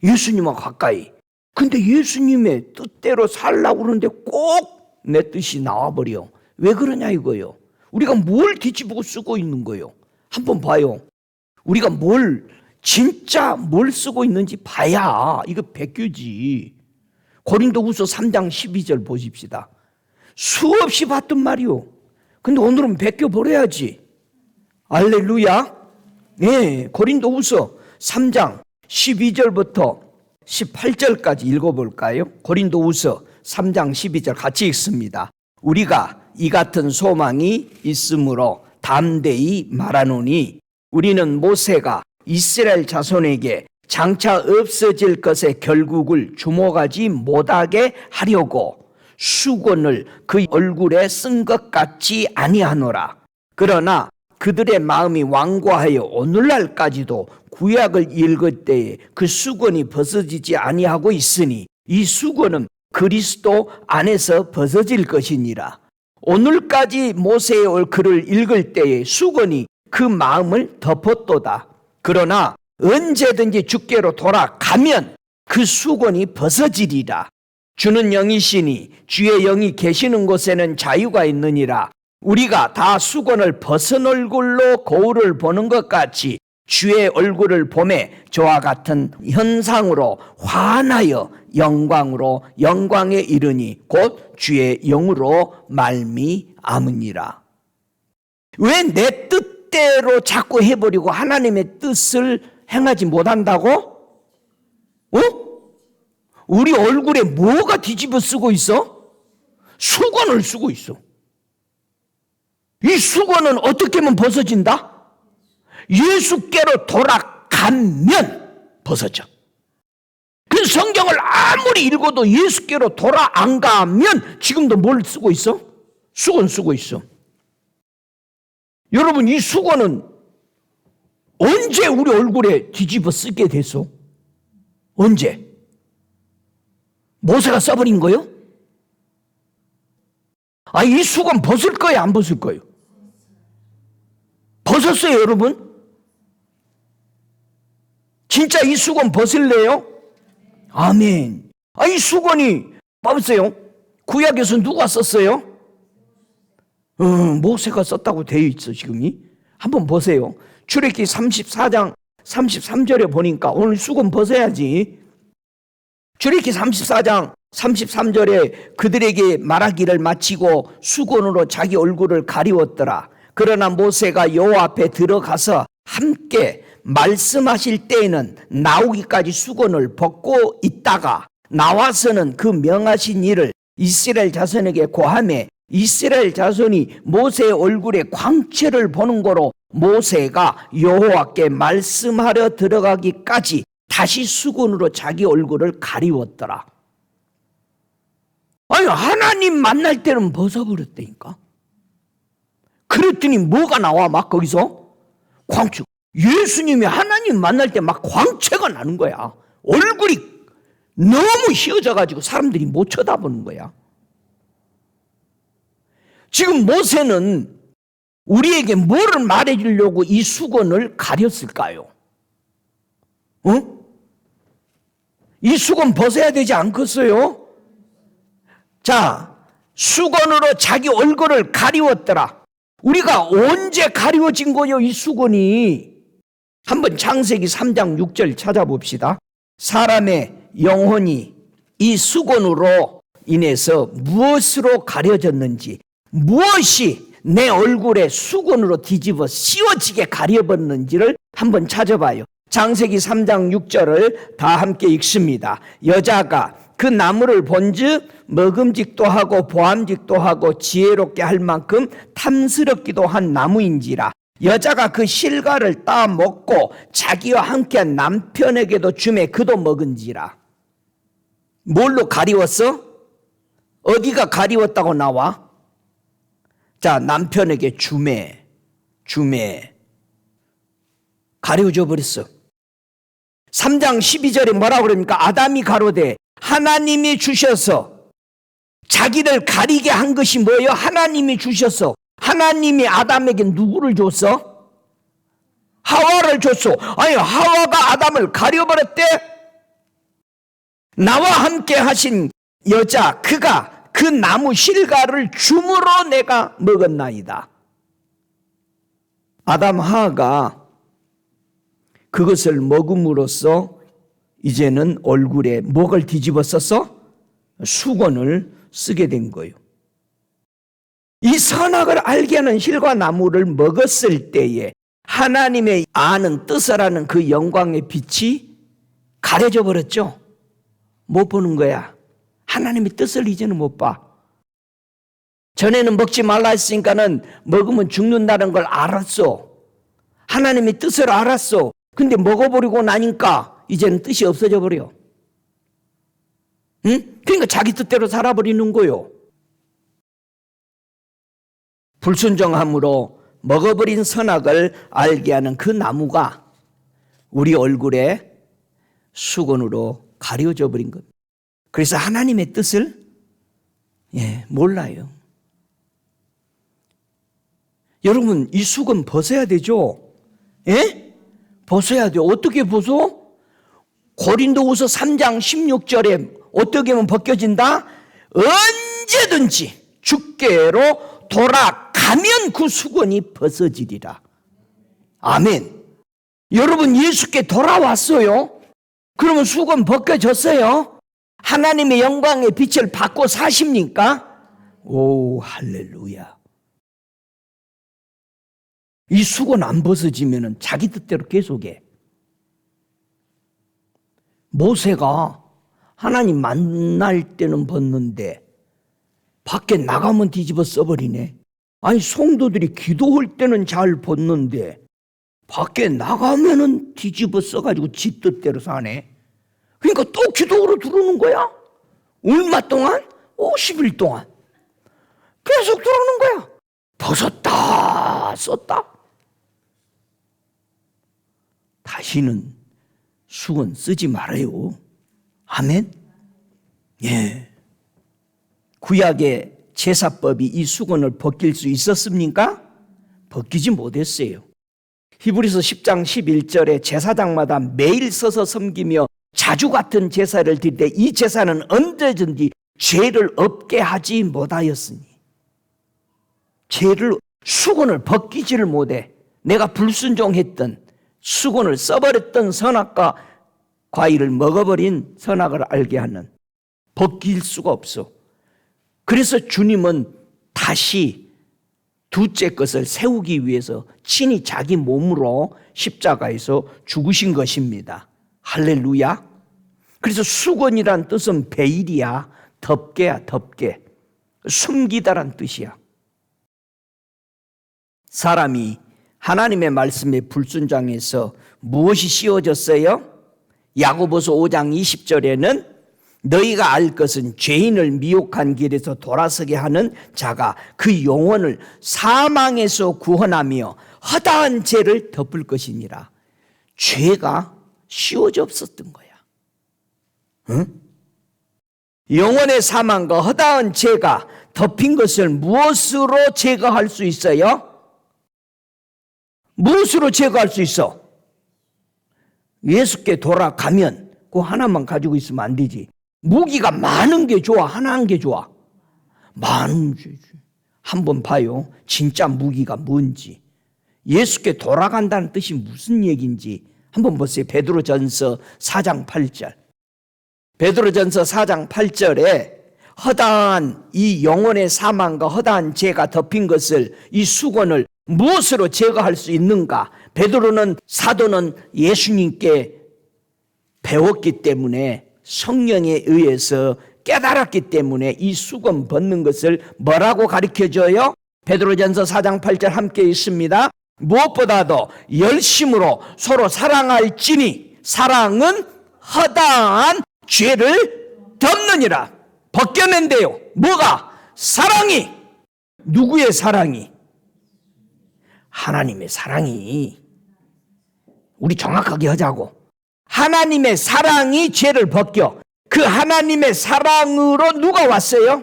Speaker 1: 예수님과 가까이. 근데 예수님의 뜻대로 살라고 그러는데 꼭 내 뜻이 나와버려. 왜 그러냐 이거요. 우리가 뭘 뒤집어 쓰고 있는 거요. 한번 봐요. 우리가 진짜 뭘 쓰고 있는지 봐야 이거 베껴지. 고린도후서 3장 12절 보십시다. 수없이 봤던 말이요. 근데 오늘은 베껴버려야지. 할렐루야. 네, 고린도후서 3장 12절부터 18절까지 읽어볼까요? 고린도후서 3장 12절 같이 읽습니다. 우리가 이 같은 소망이 있으므로 담대히 말하노니 우리는 모세가 이스라엘 자손에게 장차 없어질 것의 결국을 주목하지 못하게 하려고 수건을 그 얼굴에 쓴 것 같지 아니하노라. 그러나 그들의 마음이 완고하여 오늘날까지도 구약을 읽을 때에 그 수건이 벗어지지 아니하고 있으니 이 수건은 그리스도 안에서 벗어질 것이니라. 오늘까지 모세의 글을 읽을 때에 수건이 그 마음을 덮었도다. 그러나 언제든지 주께로 돌아가면 그 수건이 벗어지리라. 주는 영이시니 주의 영이 계시는 곳에는 자유가 있느니라. 우리가 다 수건을 벗은 얼굴로 거울을 보는 것 같이 주의 얼굴을 보매 저와 같은 현상으로 환하여 영광으로 영광에 이르니 곧 주의 영으로 말미암으니라. 왜 내 뜻대로 자꾸 해버리고 하나님의 뜻을 행하지 못한다고? 우리 얼굴에 뭐가 뒤집어 쓰고 있어? 수건을 쓰고 있어. 이 수건은 어떻게 하면 벗어진다? 예수께로 돌아가면 벗어져. 그 성경을 아무리 읽어도 예수께로 돌아 안 가면 지금도 뭘 쓰고 있어? 수건 쓰고 있어. 여러분, 이 수건은 언제 우리 얼굴에 뒤집어 쓰게 됐어? 언제? 모세가 써버린 거요? 이 수건 벗을 거예요, 안 벗을 거예요? 벗었어요, 여러분? 진짜 이 수건 벗을래요? 아멘. 이 수건이 봐보세요. 구약에서 누가 썼어요? 모세가 썼다고 되어 있어, 지금이. 한번 보세요. 출애굽기 34장 33절에 보니까 오늘 수건 벗어야지. 출애굽기 34장 33절에 그들에게 말하기를 마치고 수건으로 자기 얼굴을 가리웠더라. 그러나 모세가 여호와 앞에 들어가서 함께 말씀하실 때에는 나오기까지 수건을 벗고 있다가 나와서는 그 명하신 일을 이스라엘 자손에게 고하매 이스라엘 자손이 모세의 얼굴에 광채를 보는 거로 모세가 여호와께 말씀하려 들어가기까지 다시 수건으로 자기 얼굴을 가리웠더라. 하나님 만날 때는 벗어버렸다니까. 그랬더니 뭐가 나와 막 거기서? 광채. 예수님이 하나님 만날 때 막 광채가 나는 거야. 얼굴이 너무 휘어져가지고 사람들이 못 쳐다보는 거야. 지금 모세는 우리에게 뭐를 말해주려고 이 수건을 가렸을까요? 이 수건 벗어야 되지 않겠어요? 자, 수건으로 자기 얼굴을 가리웠더라. 우리가 언제 가리워진 거요, 이 수건이? 한번 창세기 3장 6절 찾아봅시다. 사람의 영혼이 이 수건으로 인해서 무엇으로 가려졌는지, 무엇이 내 얼굴에 수건으로 뒤집어 씌워지게 가려버렸는지를 한번 찾아봐요. 창세기 3장 6절을 다 함께 읽습니다. 여자가 그 나무를 본즉 먹음직도 하고 보암직도 하고 지혜롭게 할 만큼 탐스럽기도 한 나무인지라. 여자가 그 실과를 따 먹고 자기와 함께한 남편에게도 주매 그도 먹은지라. 뭘로 가리웠어? 어디가 가리웠다고 나와? 자, 남편에게 주매 가리워져 버렸어. 3장 12절에 뭐라고 그러니까 아담이 가로되 하나님이 주셔서 자기를 가리게 한 것이 뭐예요? 하나님이 주셔서. 하나님이 아담에게 누구를 줬어? 하와를 줬어. 하와가 아담을 가려버렸대. 나와 함께 하신 여자 그가 그 나무 실과를 줌으로 내가 먹었나이다. 아담 하와가 그것을 먹음으로써 이제는 얼굴에 목을 뒤집어 써서 수건을 쓰게 된 거예요. 이 선악을 알게 하는 실과 나무를 먹었을 때에 하나님의 아는 뜻을 아는 그 영광의 빛이 가려져 버렸죠. 못 보는 거야. 하나님의 뜻을 이제는 못 봐. 전에는 먹지 말라 했으니까는 먹으면 죽는다는 걸 알았어. 하나님의 뜻을 알았어. 근데 먹어버리고 나니까 이제는 뜻이 없어져 버려. 응? 그러니까 자기 뜻대로 살아버리는 거요. 불순종함으로 먹어버린 선악을 알게 하는 그 나무가 우리 얼굴에 수건으로 가려져 버린 것. 그래서 하나님의 뜻을 몰라요. 여러분, 이 수건 벗어야 되죠? 예? 벗어야 돼요. 어떻게 벗어? 고린도후서 3장 16절에 어떻게 하면 벗겨진다? 언제든지 주께로 돌아가면 그 수건이 벗어지리라. 아멘. 여러분, 예수께 돌아왔어요. 그러면 수건 벗겨졌어요. 하나님의 영광의 빛을 받고 사십니까? 오, 할렐루야. 이 수건 안 벗어지면 자기 뜻대로 계속해. 모세가 하나님 만날 때는 벗는데 밖에 나가면 뒤집어 써버리네. 아니, 성도들이 기도할 때는 잘 벗는데 밖에 나가면은 뒤집어 써가지고 지 뜻대로 사네. 그러니까 또 기도로 들어오는 거야. 얼마 동안? 50일 동안 계속 들어오는 거야. 벗었다 썼다. 다시는 수건 쓰지 말아요. 아멘. 예. 구약의 제사법이 이 수건을 벗길 수 있었습니까? 벗기지 못했어요. 히브리서 10장 11절에 제사장마다 매일 서서 섬기며 자주 같은 제사를 드릴 때 이 제사는 언제든지 죄를 없게 하지 못하였으니. 죄를, 수건을 벗기지를 못해. 내가 불순종했던, 수건을 써버렸던 선악과 과일을 먹어버린 선악을 알게 하는, 벗길 수가 없어. 그래서 주님은 다시 둘째 것을 세우기 위해서 친히 자기 몸으로 십자가에서 죽으신 것입니다. 할렐루야. 그래서 수건이란 뜻은 베일이야. 덮개야, 덮개. 숨기다란 뜻이야. 사람이 하나님의 말씀에 불순종해서 무엇이 씌워졌어요? 야고보서 5장 20절에는 너희가 알 것은 죄인을 미혹한 길에서 돌아서게 하는 자가 그 영혼을 사망에서 구원하며 허다한 죄를 덮을 것이니라. 죄가 씌워져 없었던 거야. 응? 영혼의 사망과 허다한 죄가 덮인 것을 무엇으로 제거할 수 있어요? 무엇으로 제거할 수 있어? 예수께 돌아가면 그 하나만 가지고 있으면 안 되지. 무기가 많은 게 좋아? 하나 한 게 좋아? 많은 게 좋아. 한번 봐요. 진짜 무기가 뭔지. 예수께 돌아간다는 뜻이 무슨 얘기인지 한번 보세요. 베드로전서 4장 8절. 베드로전서 4장 8절에 허다한 이 영혼의 사망과 허다한 죄가 덮인 것을, 이 수건을 무엇으로 제거할 수 있는가? 베드로는, 사도는 예수님께 배웠기 때문에, 성령에 의해서 깨달았기 때문에 이 수건 벗는 것을 뭐라고 가르쳐줘요? 베드로전서 4장 8절 함께 있습니다. 무엇보다도 열심으로 서로 사랑할지니 사랑은 허다한 죄를 덮느니라. 벗겨낸대요. 뭐가? 사랑이. 누구의 사랑이? 하나님의 사랑이. 우리 정확하게 하자고. 하나님의 사랑이 죄를 벗겨. 그 하나님의 사랑으로 누가 왔어요?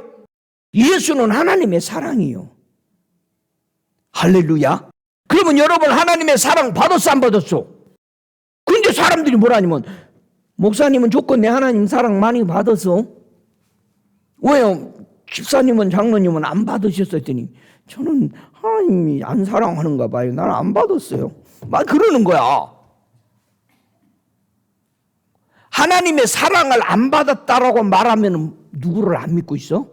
Speaker 1: 예수는 하나님의 사랑이요. 할렐루야. 그러면 여러분 하나님의 사랑 받았어 안 받았어? 근데 사람들이 뭐라냐면 목사님은 조건 내 하나님 사랑 많이 받아서 왜요? 집사님은 장로님은 안 받으셨어요 했더니 저는 하나님이 안 사랑하는가 봐요. 나는 안 받았어요. 막 그러는 거야. 하나님의 사랑을 안 받았다라고 말하면 누구를 안 믿고 있어?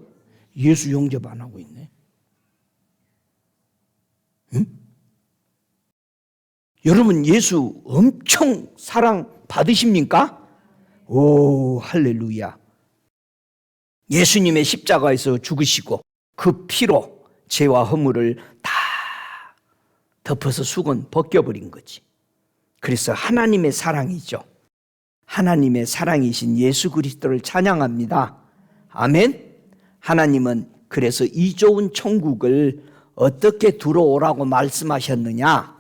Speaker 1: 예수 영접 안 하고 있네. 응? 여러분 예수 엄청 사랑 받으십니까? 오, 할렐루야. 예수님의 십자가에서 죽으시고 그 피로 죄와 허물을 다 덮어서 수건 벗겨버린 거지. 그래서 하나님의 사랑이죠. 하나님의 사랑이신 예수 그리스도를 찬양합니다. 아멘. 하나님은 그래서 이 좋은 천국을 어떻게 들어오라고 말씀하셨느냐?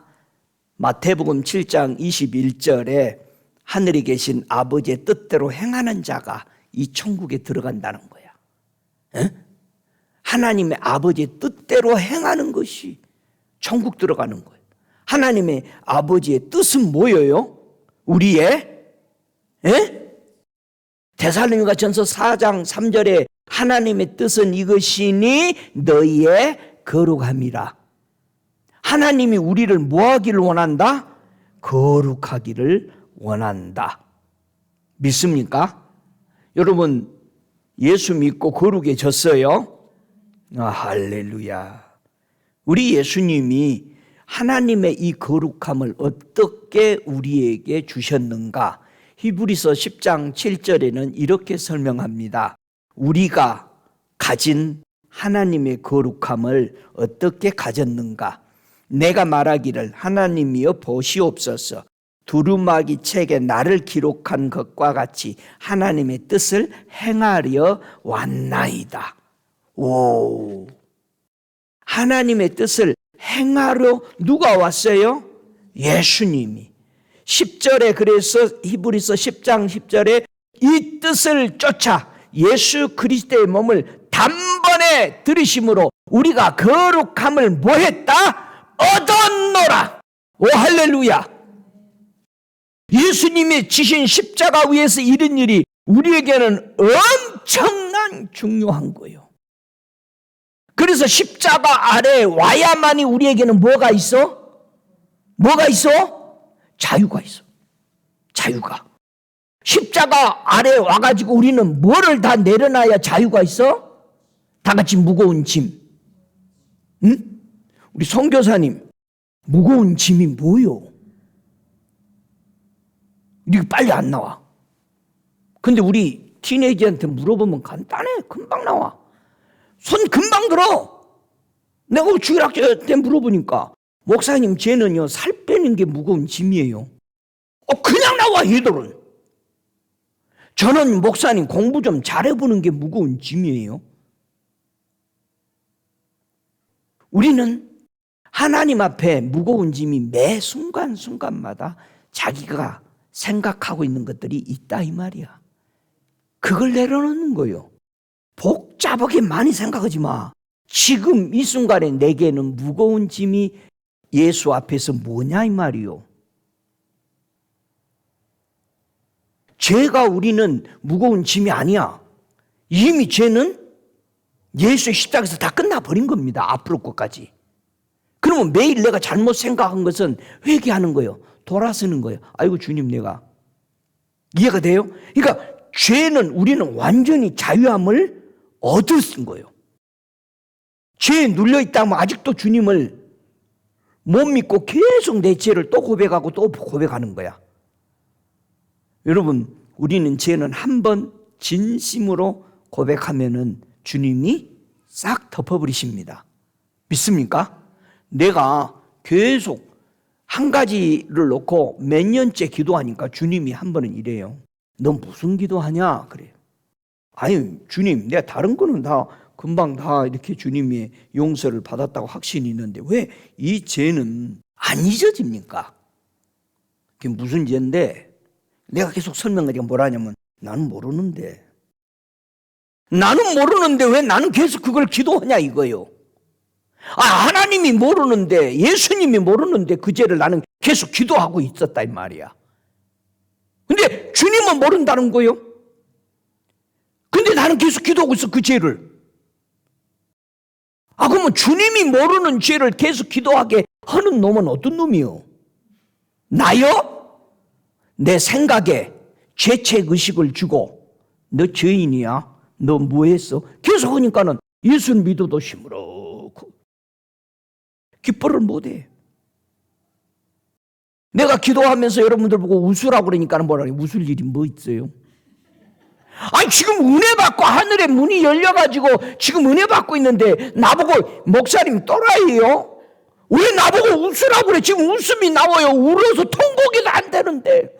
Speaker 1: 마태복음 7장 21절에 하늘에 계신 아버지의 뜻대로 행하는 자가 이 천국에 들어간다는 거야. 에? 하나님의 아버지의 뜻대로 행하는 것이 천국 들어가는 거예요. 하나님의 아버지의 뜻은 뭐예요? 우리의 데살로니가 전서 4장 3절에 하나님의 뜻은 이것이니 너희의 거룩함이라. 하나님이 우리를 뭐 하기를 원한다? 거룩하기를 원한다. 믿습니까? 여러분 예수 믿고 거룩해졌어요? 할렐루야. 우리 예수님이 하나님의 이 거룩함을 어떻게 우리에게 주셨는가? 히브리서 10장 7절에는 이렇게 설명합니다. 우리가 가진 하나님의 거룩함을 어떻게 가졌는가? 내가 말하기를 하나님이여 보시옵소서. 두루마기 책에 나를 기록한 것과 같이 하나님의 뜻을 행하려 왔나이다. 오, 하나님의 뜻을 행하러 누가 왔어요? 예수님이. 10절에 그래서 히브리서 10장 10절에 이 뜻을 쫓아 예수 그리스도의 몸을 단번에 들이심으로 우리가 거룩함을 뭐했다? 얻었노라. 오 할렐루야. 예수님이 지신 십자가 위에서 이런 일이 우리에게는 엄청난 중요한 거예요. 그래서 십자가 아래 와야만이 우리에게는 뭐가 있어? 뭐가 있어? 자유가 있어. 자유가. 십자가 아래 와가지고 우리는 뭐를 다 내려놔야 자유가 있어? 다 같이 무거운 짐. 응? 우리 선교사님, 무거운 짐이 뭐요? 이게 빨리 안 나와. 근데 우리 티네이저한테 물어보면 간단해. 금방 나와. 손 금방 들어. 내가 주일학교한테 물어보니까 목사님 쟤는요 살 빼는 게 무거운 짐이에요. 그냥 나와 얘들은. 저는 목사님 공부 좀 잘해보는 게 무거운 짐이에요. 우리는 하나님 앞에 무거운 짐이 매 순간순간마다 자기가 생각하고 있는 것들이 있다 이 말이야. 그걸 내려놓는 거예요. 복잡하게 많이 생각하지 마. 지금 이 순간에 내게는 무거운 짐이 예수 앞에서 뭐냐 이 말이요. 죄가 우리는 무거운 짐이 아니야. 이미 죄는 예수의 십자가에서 다 끝나버린 겁니다. 앞으로 것까지. 그러면 매일 내가 잘못 생각한 것은 회개하는 거예요. 돌아서는 거예요. 아이고 주님 내가. 이해가 돼요? 그러니까 죄는 우리는 완전히 자유함을 얻은 거예요. 죄에 눌려있다면 아직도 주님을 못 믿고 계속 내 죄를 또 고백하고 또 고백하는 거야. 여러분 우리는 죄는 한 번 진심으로 고백하면은 주님이 싹 덮어버리십니다. 믿습니까? 내가 계속 한 가지를 놓고 몇 년째 기도하니까 주님이 한 번은 이래요. 너 무슨 기도하냐? 그래요. 아니 주님 내가 다른 거는 다 금방 다 이렇게 주님이 용서를 받았다고 확신이 있는데 왜 이 죄는 안 잊어집니까? 그게 무슨 죄인데 내가 계속 설명하니까 뭐라냐면 나는 모르는데 왜 나는 계속 그걸 기도하냐 이거요. 하나님이 모르는데 예수님이 모르는데 그 죄를 나는 계속 기도하고 있었다 이 말이야. 근데 주님은 모른다는 거예요. 근데 나는 계속 기도하고 있어, 그 죄를. 그러면 주님이 모르는 죄를 계속 기도하게 하는 놈은 어떤 놈이요? 나요? 내 생각에 죄책의식을 주고 너 죄인이야? 너 뭐 했어? 계속 하니까는 예수를 믿어도 시무룩 기뻐를 못해. 내가 기도하면서 여러분들 보고 웃으라고 그러니까 뭐라 그래? 웃을 일이 뭐 있어요? 지금 은혜 받고 하늘의 문이 열려가지고 지금 은혜 받고 있는데 나보고 목사님 또라이예요? 왜 나보고 웃으라고 그래? 지금 웃음이 나와요. 울어서 통곡이 안 되는데.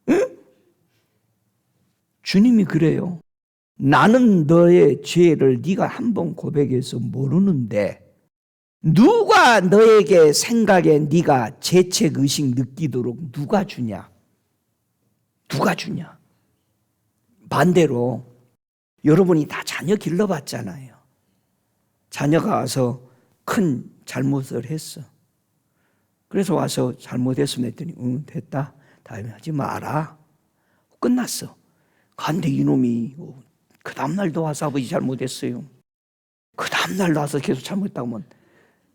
Speaker 1: 응? 주님이 그래요. 나는 너의 죄를 네가 한번 고백해서 모르는데 누가 너에게 생각에 네가 죄책의식 느끼도록 누가 주냐? 누가 주냐? 반대로 여러분이 다 자녀 길러봤잖아요. 자녀가 와서 큰 잘못을 했어. 그래서 와서 잘못했으면 했더니 응 됐다. 다음에 하지 마라. 끝났어. 근데 이놈이 그 다음날도 와서 아버지 잘못했어요. 그 다음날도 와서 계속 잘못했다고 하면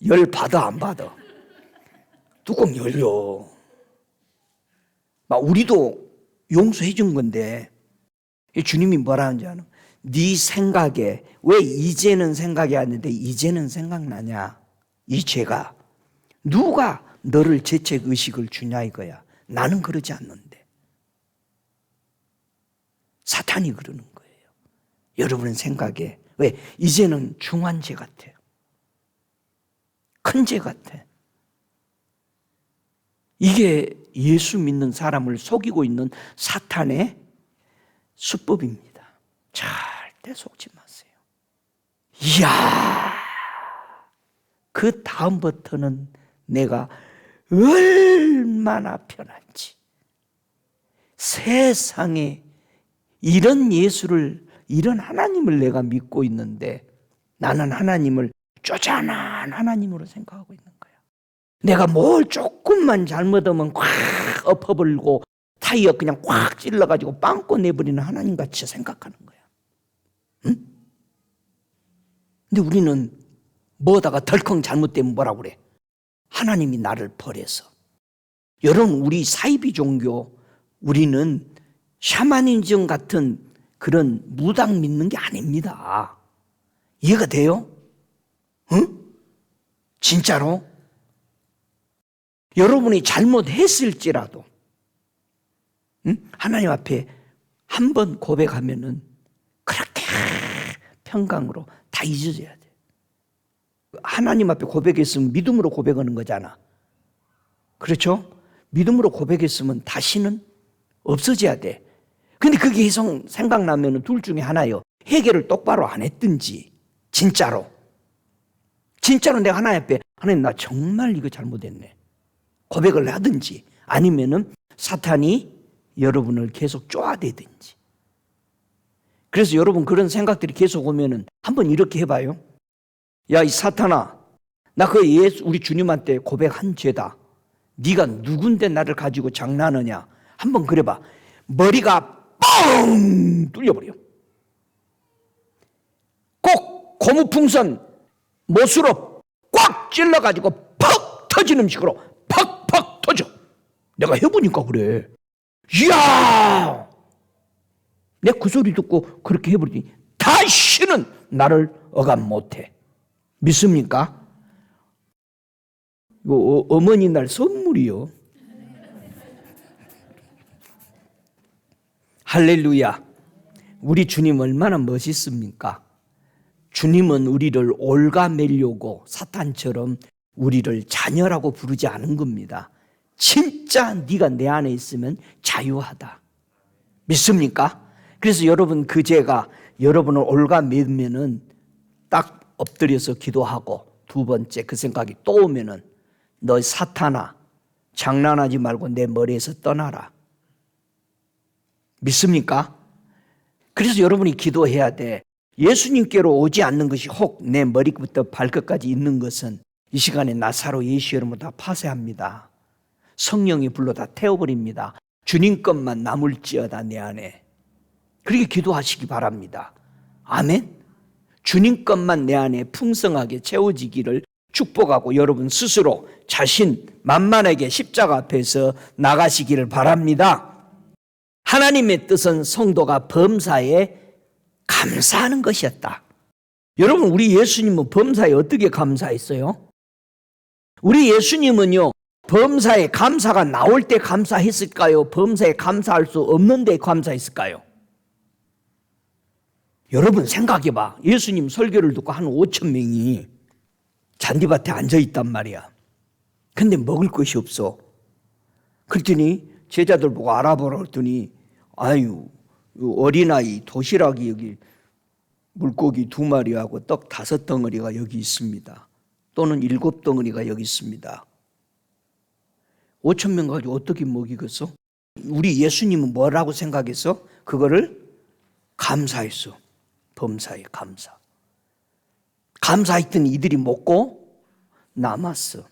Speaker 1: 열 받아 안 받아? 뚜껑 열려. 우리도 용서해 준 건데 주님이 뭐라 하는지 아나? 네 생각에 왜 이제는 생각이 안 나는데 이제는 생각나냐? 이 죄가 누가 너를 죄책의식을 주냐 이거야. 나는 그러지 않는데 사탄이 그러는 거예요. 여러분의 생각에 왜 이제는 중한 죄 같아요. 큰 죄 같아. 이게 예수 믿는 사람을 속이고 있는 사탄의 수법입니다. 절대 속지 마세요. 이야, 그 다음부터는 내가 얼마나 편한지. 세상에 이런 예수를, 이런 하나님을 내가 믿고 있는데 나는 하나님을 쪼잔한 하나님으로 생각하고 있는 거야. 내가 뭘 조금만 잘못하면 꽉 엎어버리고 타이어 그냥 꽉 찔러가지고 빵꾸 내버리는 하나님같이 생각하는 거야. 응? 근데 우리는 뭐다가 덜컹 잘못되면 뭐라고 그래? 하나님이 나를 버려서. 여러분, 우리 사이비 종교, 우리는 샤머니즘 같은 그런 무당 믿는 게 아닙니다. 이해가 돼요? 응? 진짜로? 여러분이 잘못했을지라도 하나님 앞에 한 번 고백하면은 그렇게 평강으로 다 잊어져야 돼. 하나님 앞에 고백했으면 믿음으로 고백하는 거잖아. 그렇죠? 믿음으로 고백했으면 다시는 없어져야 돼. 근데 그게 계속 생각나면은 둘 중에 하나요. 해결을 똑바로 안 했든지 진짜로 내가 하나님 앞에 하나님 나 정말 이거 잘못했네 고백을 하든지 아니면은 사탄이 여러분을 계속 쪼아대든지. 그래서 여러분 그런 생각들이 계속 오면은 한번 이렇게 해봐요. 야, 이 사탄아, 나 그 예수 우리 주님한테 고백한 죄다. 네가 누군데 나를 가지고 장난하냐? 한번 그래봐. 머리가 뻥 뚫려버려. 꼭 고무풍선 못으로 꽉 찔러가지고 퍽 터지는 식으로 퍽퍽 터져. 내가 해보니까 그래. 이야! 내가 그 소리 듣고 그렇게 해버리니 다시는 나를 억압 못해. 믿습니까? 이거 어머니 날 선물이요. 할렐루야. 우리 주님 얼마나 멋있습니까? 주님은 우리를 올가매려고 사탄처럼 우리를 자녀라고 부르지 않은 겁니다. 진짜 네가 내 안에 있으면 자유하다. 믿습니까? 그래서 여러분 그 죄가 여러분을 올가매면은 딱 엎드려서 기도하고 두 번째 그 생각이 또 오면은 너 사탄아 장난하지 말고 내 머리에서 떠나라. 믿습니까? 그래서 여러분이 기도해야 돼. 예수님께로 오지 않는 것이 혹 내 머리부터 발끝까지 있는 것은 이 시간에 나사로 예수 여러분 다 파쇄합니다. 성령이 불러 다 태워버립니다. 주님 것만 남을지어다 내 안에. 그렇게 기도하시기 바랍니다. 아멘. 주님 것만 내 안에 풍성하게 채워지기를 축복하고 여러분 스스로 자신 만만하게 십자가 앞에서 나가시기를 바랍니다. 하나님의 뜻은 성도가 범사에 감사하는 것이었다. 여러분, 우리 예수님은 범사에 어떻게 감사했어요? 우리 예수님은요, 범사에 감사가 나올 때 감사했을까요? 범사에 감사할 수 없는데 감사했을까요? 여러분 생각해봐. 예수님 설교를 듣고 한 5천 명이 잔디밭에 앉아있단 말이야. 근데 먹을 것이 없어. 그랬더니 제자들 보고 알아보라 그랬더니 아유, 어린아이 도시락이 여기 물고기 2마리하고 떡 5덩어리가 여기 있습니다. 또는 7덩어리가 여기 있습니다. 5천 명 가지고 어떻게 먹이겠어? 우리 예수님은 뭐라고 생각했어? 그거를 감사했어. 범사에 감사. 감사했더니 이들이 먹고 남았어.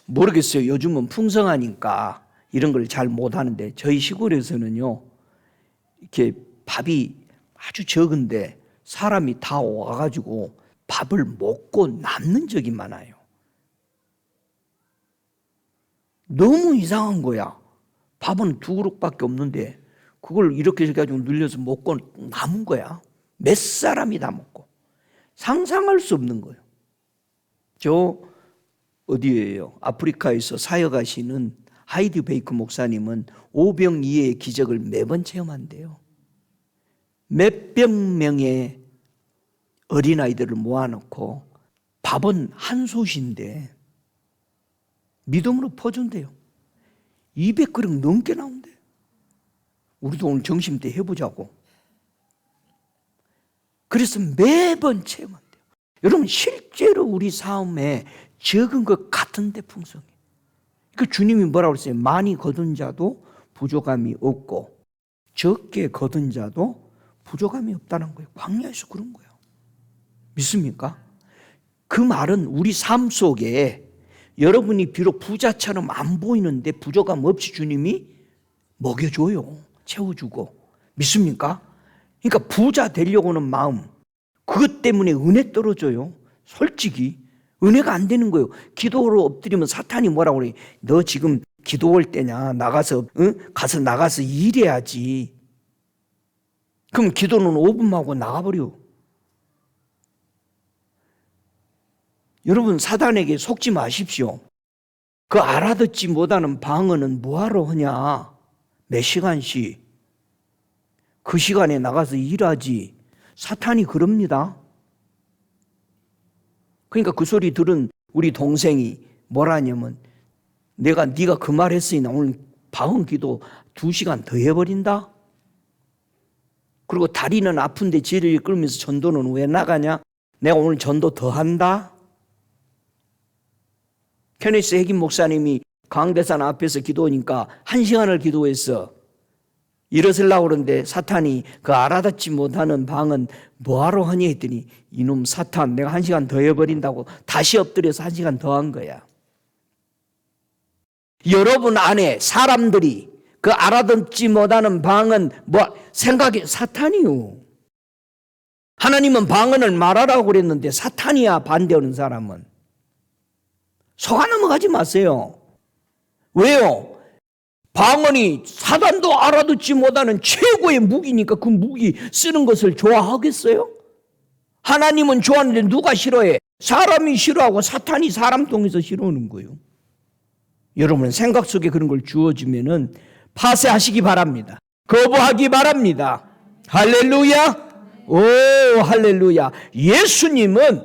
Speaker 1: 모르겠어요. 요즘은 풍성하니까 이런 걸 잘 못하는데 저희 시골에서는요, 이렇게 밥이 아주 적은데 사람이 다 와가지고 밥을 먹고 남는 적이 많아요. 너무 이상한 거야. 밥은 2그릇밖에 없는데 그걸 이렇게 해가지고 늘려서 먹고 남은 거야. 몇 사람이 다 먹고. 상상할 수 없는 거예요. 저 어디예요? 아프리카에서 사역하시는 하이디 베이크 목사님은 오병이어의 기적을 매번 체험한대요. 몇백 명의 어린아이들을 모아놓고 밥은 한 솥인데 믿음으로 퍼준대요. 200그릇 넘게 나온대요. 우리도 오늘 점심 때 해보자고. 그래서 매번 체험한대요. 여러분 실제로 우리 삶에 적은 것 같은데 풍성해. 그 주님이 뭐라고 그랬어요? 많이 거둔 자도 부족함이 없고 적게 거둔 자도 부족함이 없다는 거예요. 광야에서 그런 거예요. 믿습니까? 그 말은 우리 삶 속에 여러분이 비록 부자처럼 안 보이는데 부족함 없이 주님이 먹여줘요. 채워주고. 믿습니까? 그러니까 부자 되려고 하는 마음, 그것 때문에 은혜 떨어져요. 솔직히 은혜가 안 되는 거예요. 기도로 엎드리면 사탄이 뭐라고 그래? 너 지금 기도 올 때냐? 나가서 나가서 일해야지. 그럼 기도는 5분만 하고 나가버려. 여러분 사단에게 속지 마십시오. 그 알아듣지 못하는 방언은 뭐하러 하냐? 몇 시간씩. 그 시간에 나가서 일하지. 사탄이 그럽니다. 그러니까 그 소리 들은 우리 동생이 뭐라냐면 네가 그 말 했으니 나 오늘 방언 기도 2시간 더 해버린다. 그리고 다리는 아픈데 지를 끌면서 전도는 왜 나가냐? 내가 오늘 전도 더 한다. 케네스 핵임 목사님이 강대산 앞에서 기도하니까 1시간을 기도했어. 일어서려고 그러는데 사탄이 그 알아듣지 못하는 방언 뭐하러 하니 했더니 이놈 사탄 내가 1시간 더 해버린다고 다시 엎드려서 1시간 더 한 거야. 여러분 안에 사람들이 그 알아듣지 못하는 방언 생각이 사탄이요. 하나님은 방언을 말하라고 그랬는데 사탄이야. 반대하는 사람은. 속아 넘어가지 마세요. 왜요? 방언이 사단도 알아듣지 못하는 최고의 무기니까 그 무기 쓰는 것을 좋아하겠어요? 하나님은 좋아하는데 누가 싫어해? 사람이 싫어하고 사탄이 사람 통해서 싫어하는 거예요. 여러분 생각 속에 그런 걸 주어지면은 파쇄하시기 바랍니다. 거부하기 바랍니다. 할렐루야. 오 할렐루야. 예수님은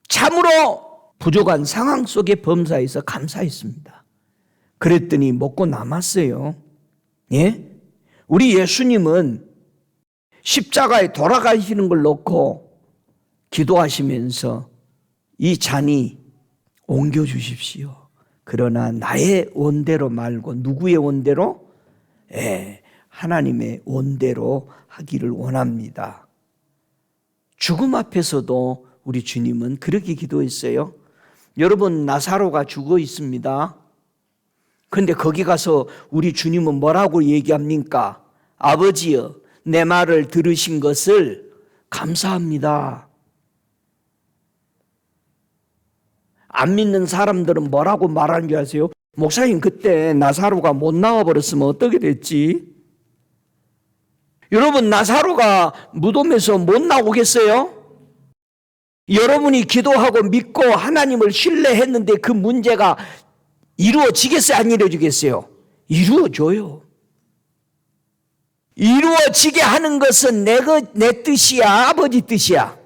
Speaker 1: 참으로 부족한 상황 속에 범사에서 감사했습니다. 그랬더니 먹고 남았어요. 예? 우리 예수님은 십자가에 돌아가시는 걸 놓고 기도하시면서 이 잔이 옮겨주십시오. 그러나 나의 원대로 말고 누구의 원대로? 하나님의 원대로 하기를 원합니다. 죽음 앞에서도 우리 주님은 그렇게 기도했어요. 여러분 나사로가 죽어 있습니다. 근데 거기 가서 우리 주님은 뭐라고 얘기합니까? 아버지여, 내 말을 들으신 것을 감사합니다. 안 믿는 사람들은 뭐라고 말하는 줄 아세요? 목사님, 그때 나사로가 못 나와버렸으면 어떻게 됐지? 여러분, 나사로가 무덤에서 못 나오겠어요? 여러분이 기도하고 믿고 하나님을 신뢰했는데 그 문제가 이루어지겠어요? 안 이루어지겠어요? 이루어져요. 이루어지게 하는 것은 내 뜻이야, 아버지 뜻이야.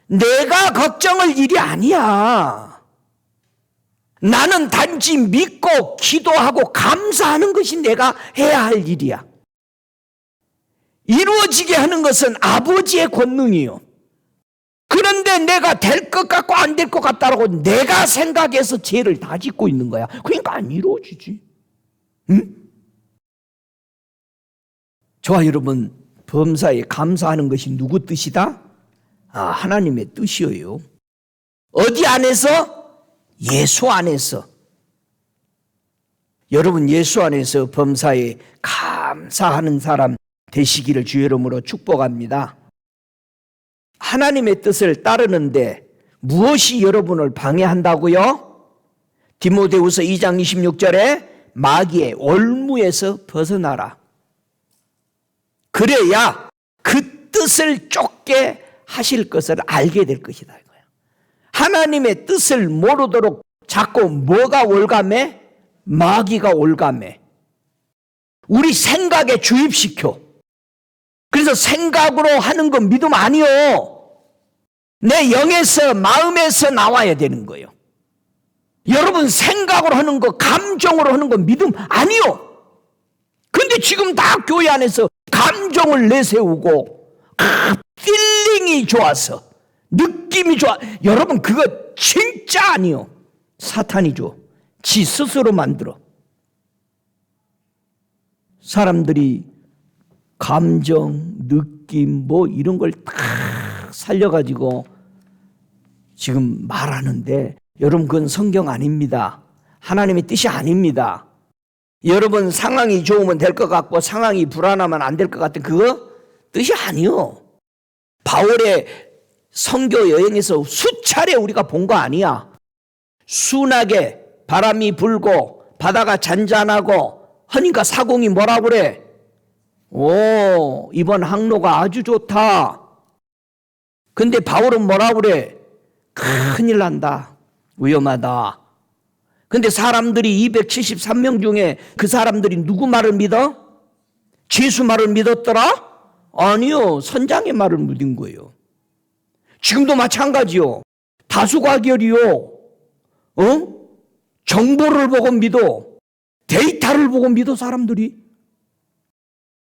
Speaker 1: 내가 걱정할 일이 아니야. 나는 단지 믿고 기도하고 감사하는 것이 내가 해야 할 일이야. 이루어지게 하는 것은 아버지의 권능이요. 그런데 내가 될 것 같고 안 될 것 같다라고 내가 생각해서 죄를 다 짓고 있는 거야. 그러니까 안 이루어지지. 응? 저와 여러분, 범사에 감사하는 것이 누구 뜻이다? 하나님의 뜻이에요. 어디 안에서? 예수 안에서. 여러분, 예수 안에서 범사에 감사하는 사람 되시기를 주의 이름으로 축복합니다. 하나님의 뜻을 따르는데 무엇이 여러분을 방해한다고요? 디모데후서 2장 26절에 마귀의 올무에서 벗어나라. 그래야 그 뜻을 쫓게 하실 것을 알게 될 것이다. 이거야. 하나님의 뜻을 모르도록 자꾸 뭐가 올감해? 마귀가 올감해. 우리 생각에 주입시켜. 그래서 생각으로 하는 건 믿음 아니요. 내 영에서 마음에서 나와야 되는 거예요. 여러분, 생각으로 하는 거, 감정으로 하는 건 믿음 아니요. 근데 지금 다 교회 안에서 감정을 내세우고 필링이 좋아서, 느낌이 좋아. 여러분, 그거 진짜 아니요. 사탄이죠. 지 스스로 만들어. 사람들이 감정, 느낌 뭐 이런 걸 다 살려가지고 지금 말하는데, 여러분, 그건 성경 아닙니다. 하나님의 뜻이 아닙니다. 여러분, 상황이 좋으면 될 것 같고 상황이 불안하면 안 될 것 같은 그거 뜻이 아니요. 바울의 선교 여행에서 수차례 우리가 본 거 아니야. 순하게 바람이 불고 바다가 잔잔하고 하니까 사공이 뭐라 그래? 오, 이번 항로가 아주 좋다. 근데 바울은 뭐라 그래? 큰일 난다. 위험하다. 근데 사람들이 273명 중에 그 사람들이 누구 말을 믿어? 예수 말을 믿었더라? 아니요. 선장의 말을 믿은 거예요. 지금도 마찬가지요. 다수과결이요. 정보를 보고 믿어. 데이터를 보고 믿어, 사람들이.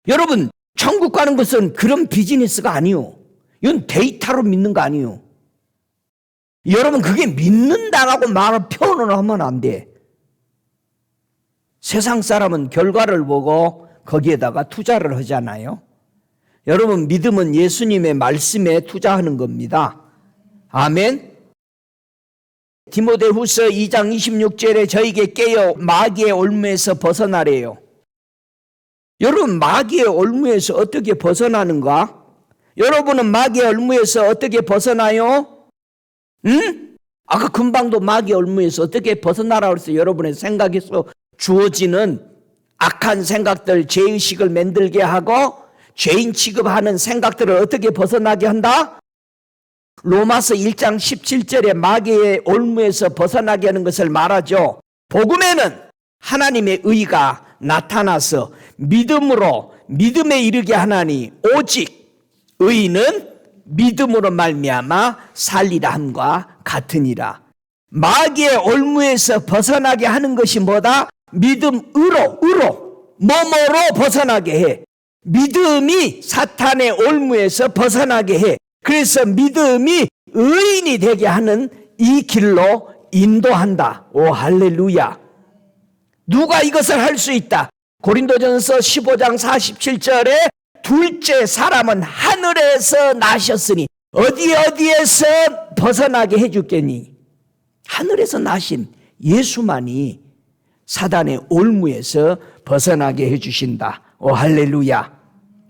Speaker 1: 여러분, 천국 가는 것은 그런 비즈니스가 아니요. 이건 데이터로 믿는 거 아니요. 여러분, 그게 믿는다라고 말을 표현을 하면 안 돼. 세상 사람은 결과를 보고 거기에다가 투자를 하잖아요. 여러분, 믿음은 예수님의 말씀에 투자하는 겁니다. 아멘. 디모데후서 2장 26절에 저에게 깨어 마귀의 올무에서 벗어나래요. 여러분, 마귀의 올무에서 어떻게 벗어나는가? 여러분은 마귀의 올무에서 어떻게 벗어나요? 응? 아까 금방도 마귀의 올무에서 어떻게 벗어나라고 해서 여러분의 생각에서 주어지는 악한 생각들, 죄의식을 만들게 하고 죄인 취급하는 생각들을 어떻게 벗어나게 한다? 로마서 1장 17절에 마귀의 올무에서 벗어나게 하는 것을 말하죠. 복음에는 하나님의 의가 나타나서 믿음으로 믿음에 이르게 하나니 오직 의인은 믿음으로 말미암아 살리라 함과 같으니라. 마귀의 올무에서 벗어나게 하는 것이 뭐다? 믿음으로 뭐뭐로 벗어나게 해. 믿음이 사탄의 올무에서 벗어나게 해. 그래서 믿음이 의인이 되게 하는 이 길로 인도한다. 오, 할렐루야. 누가 이것을 할 수 있다? 고린도전서 15장 47절에 둘째 사람은 하늘에서 나셨으니 어디에서 벗어나게 해줄겠니? 하늘에서 나신 예수만이 사단의 올무에서 벗어나게 해주신다. 오, 할렐루야.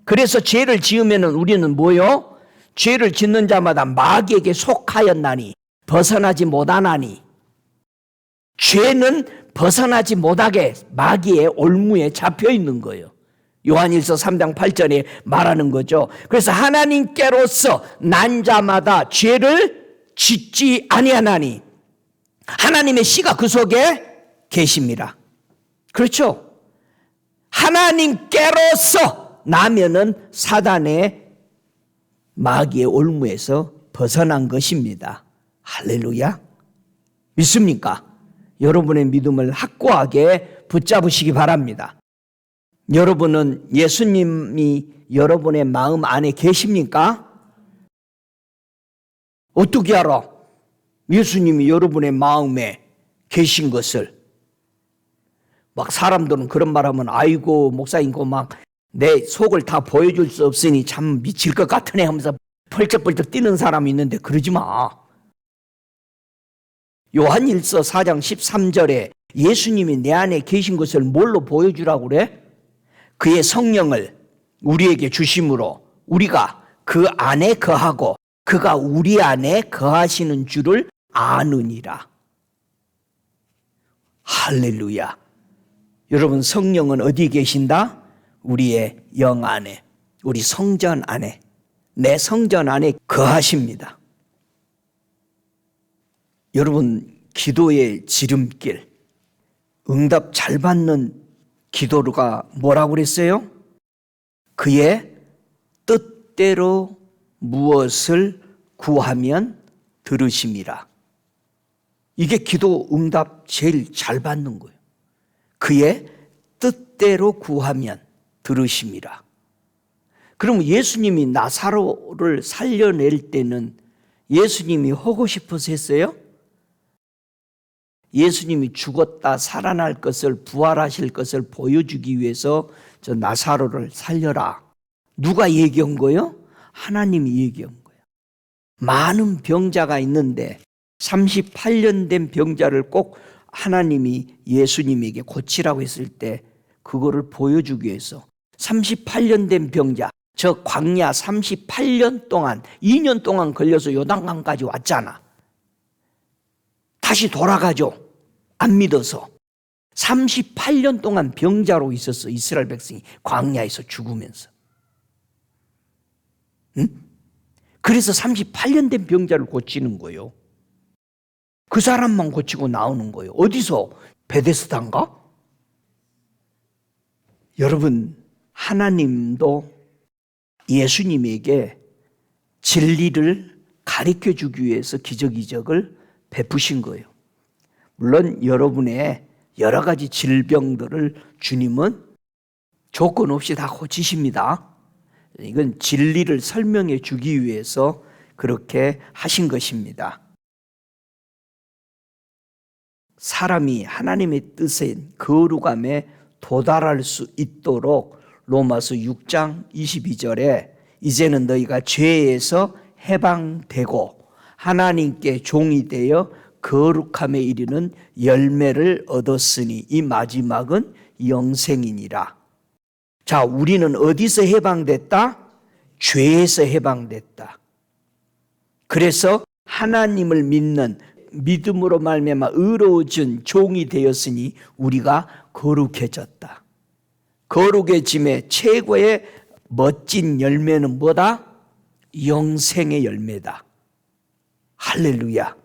Speaker 1: 그래서 죄를 지으면 우리는 뭐요? 죄를 짓는 자마다 마귀에게 속하였나니 벗어나지 못하나니. 죄는 벗어나지 못하게 마귀의 올무에 잡혀 있는 거예요. 요한일서 3장 8절에 말하는 거죠. 그래서 하나님께로서 난 자마다 죄를 짓지 아니하나니 하나님의 씨가 그 속에 계십니다. 그렇죠? 하나님께로서 나면은 사단의 마귀의 올무에서 벗어난 것입니다. 할렐루야. 믿습니까? 여러분의 믿음을 확고하게 붙잡으시기 바랍니다. 여러분은 예수님이 여러분의 마음 안에 계십니까? 어떻게 알아? 예수님이 여러분의 마음에 계신 것을. 막 사람들은 그런 말 하면 아이고 목사님 막 내 속을 다 보여줄 수 없으니 참 미칠 것 같으네 하면서 펄쩍펄쩍 뛰는 사람이 있는데 그러지 마. 요한일서 4장 13절에 예수님이 내 안에 계신 것을 뭘로 보여주라고 그래? 그의 성령을 우리에게 주심으로 우리가 그 안에 거하고 그가 우리 안에 거하시는 줄을 아느니라. 할렐루야. 여러분, 성령은 어디에 계신다? 우리의 영 안에, 우리 성전 안에, 내 성전 안에 거하십니다. 여러분, 기도의 지름길, 응답 잘 받는 기도가 뭐라고 그랬어요? 그의 뜻대로 무엇을 구하면 들으심이라. 이게 기도 응답 제일 잘 받는 거예요. 그의 뜻대로 구하면 들으심이라. 그럼 예수님이 나사로를 살려낼 때는 예수님이 하고 싶어서 했어요? 예수님이 죽었다 살아날 것을, 부활하실 것을 보여주기 위해서 저 나사로를 살려라. 누가 얘기한 거예요? 하나님이 얘기한 거예요. 많은 병자가 있는데 38년 된 병자를 꼭 하나님이 예수님에게 고치라고 했을 때 그거를 보여주기 위해서 38년 된 병자, 저 광야 38년 동안 2년 동안 걸려서 요단강까지 왔잖아. 다시 돌아가죠. 안 믿어서. 38년 동안 병자로 있었어. 이스라엘 백성이 광야에서 죽으면서. 응? 그래서 38년 된 병자를 고치는 거예요. 그 사람만 고치고 나오는 거예요. 어디서? 베데스다인가? 여러분, 하나님도 예수님에게 진리를 가르쳐 주기 위해서 기적을 베푸신 거예요. 물론 여러분의 여러 가지 질병들을 주님은 조건 없이 다 고치십니다. 이건 진리를 설명해 주기 위해서 그렇게 하신 것입니다. 사람이 하나님의 뜻에 거룩함에 도달할 수 있도록 로마서 6장 22절에 이제는 너희가 죄에서 해방되고 하나님께 종이 되어 거룩함에 이르는 열매를 얻었으니 이 마지막은 영생이니라. 자, 우리는 어디서 해방됐다? 죄에서 해방됐다. 그래서 하나님을 믿는 믿음으로 말미암아 의로워진 종이 되었으니 우리가 거룩해졌다. 거룩해짐의 최고의 멋진 열매는 뭐다? 영생의 열매다. 할렐루야.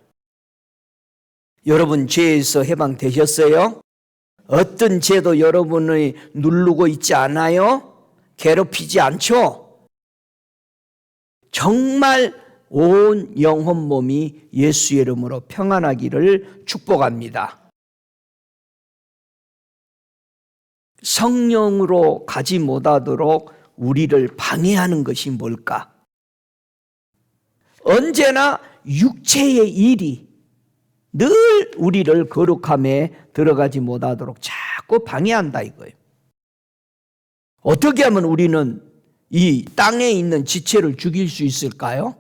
Speaker 1: 여러분, 죄에서 해방되셨어요? 어떤 죄도 여러분을 누르고 있지 않아요? 괴롭히지 않죠? 정말 온 영혼 몸이 예수의 이름으로 평안하기를 축복합니다. 성령으로 가지 못하도록 우리를 방해하는 것이 뭘까? 언제나 육체의 일이 늘 우리를 거룩함에 들어가지 못하도록 자꾸 방해한다 이거예요. 어떻게 하면 우리는 이 땅에 있는 지체를 죽일 수 있을까요?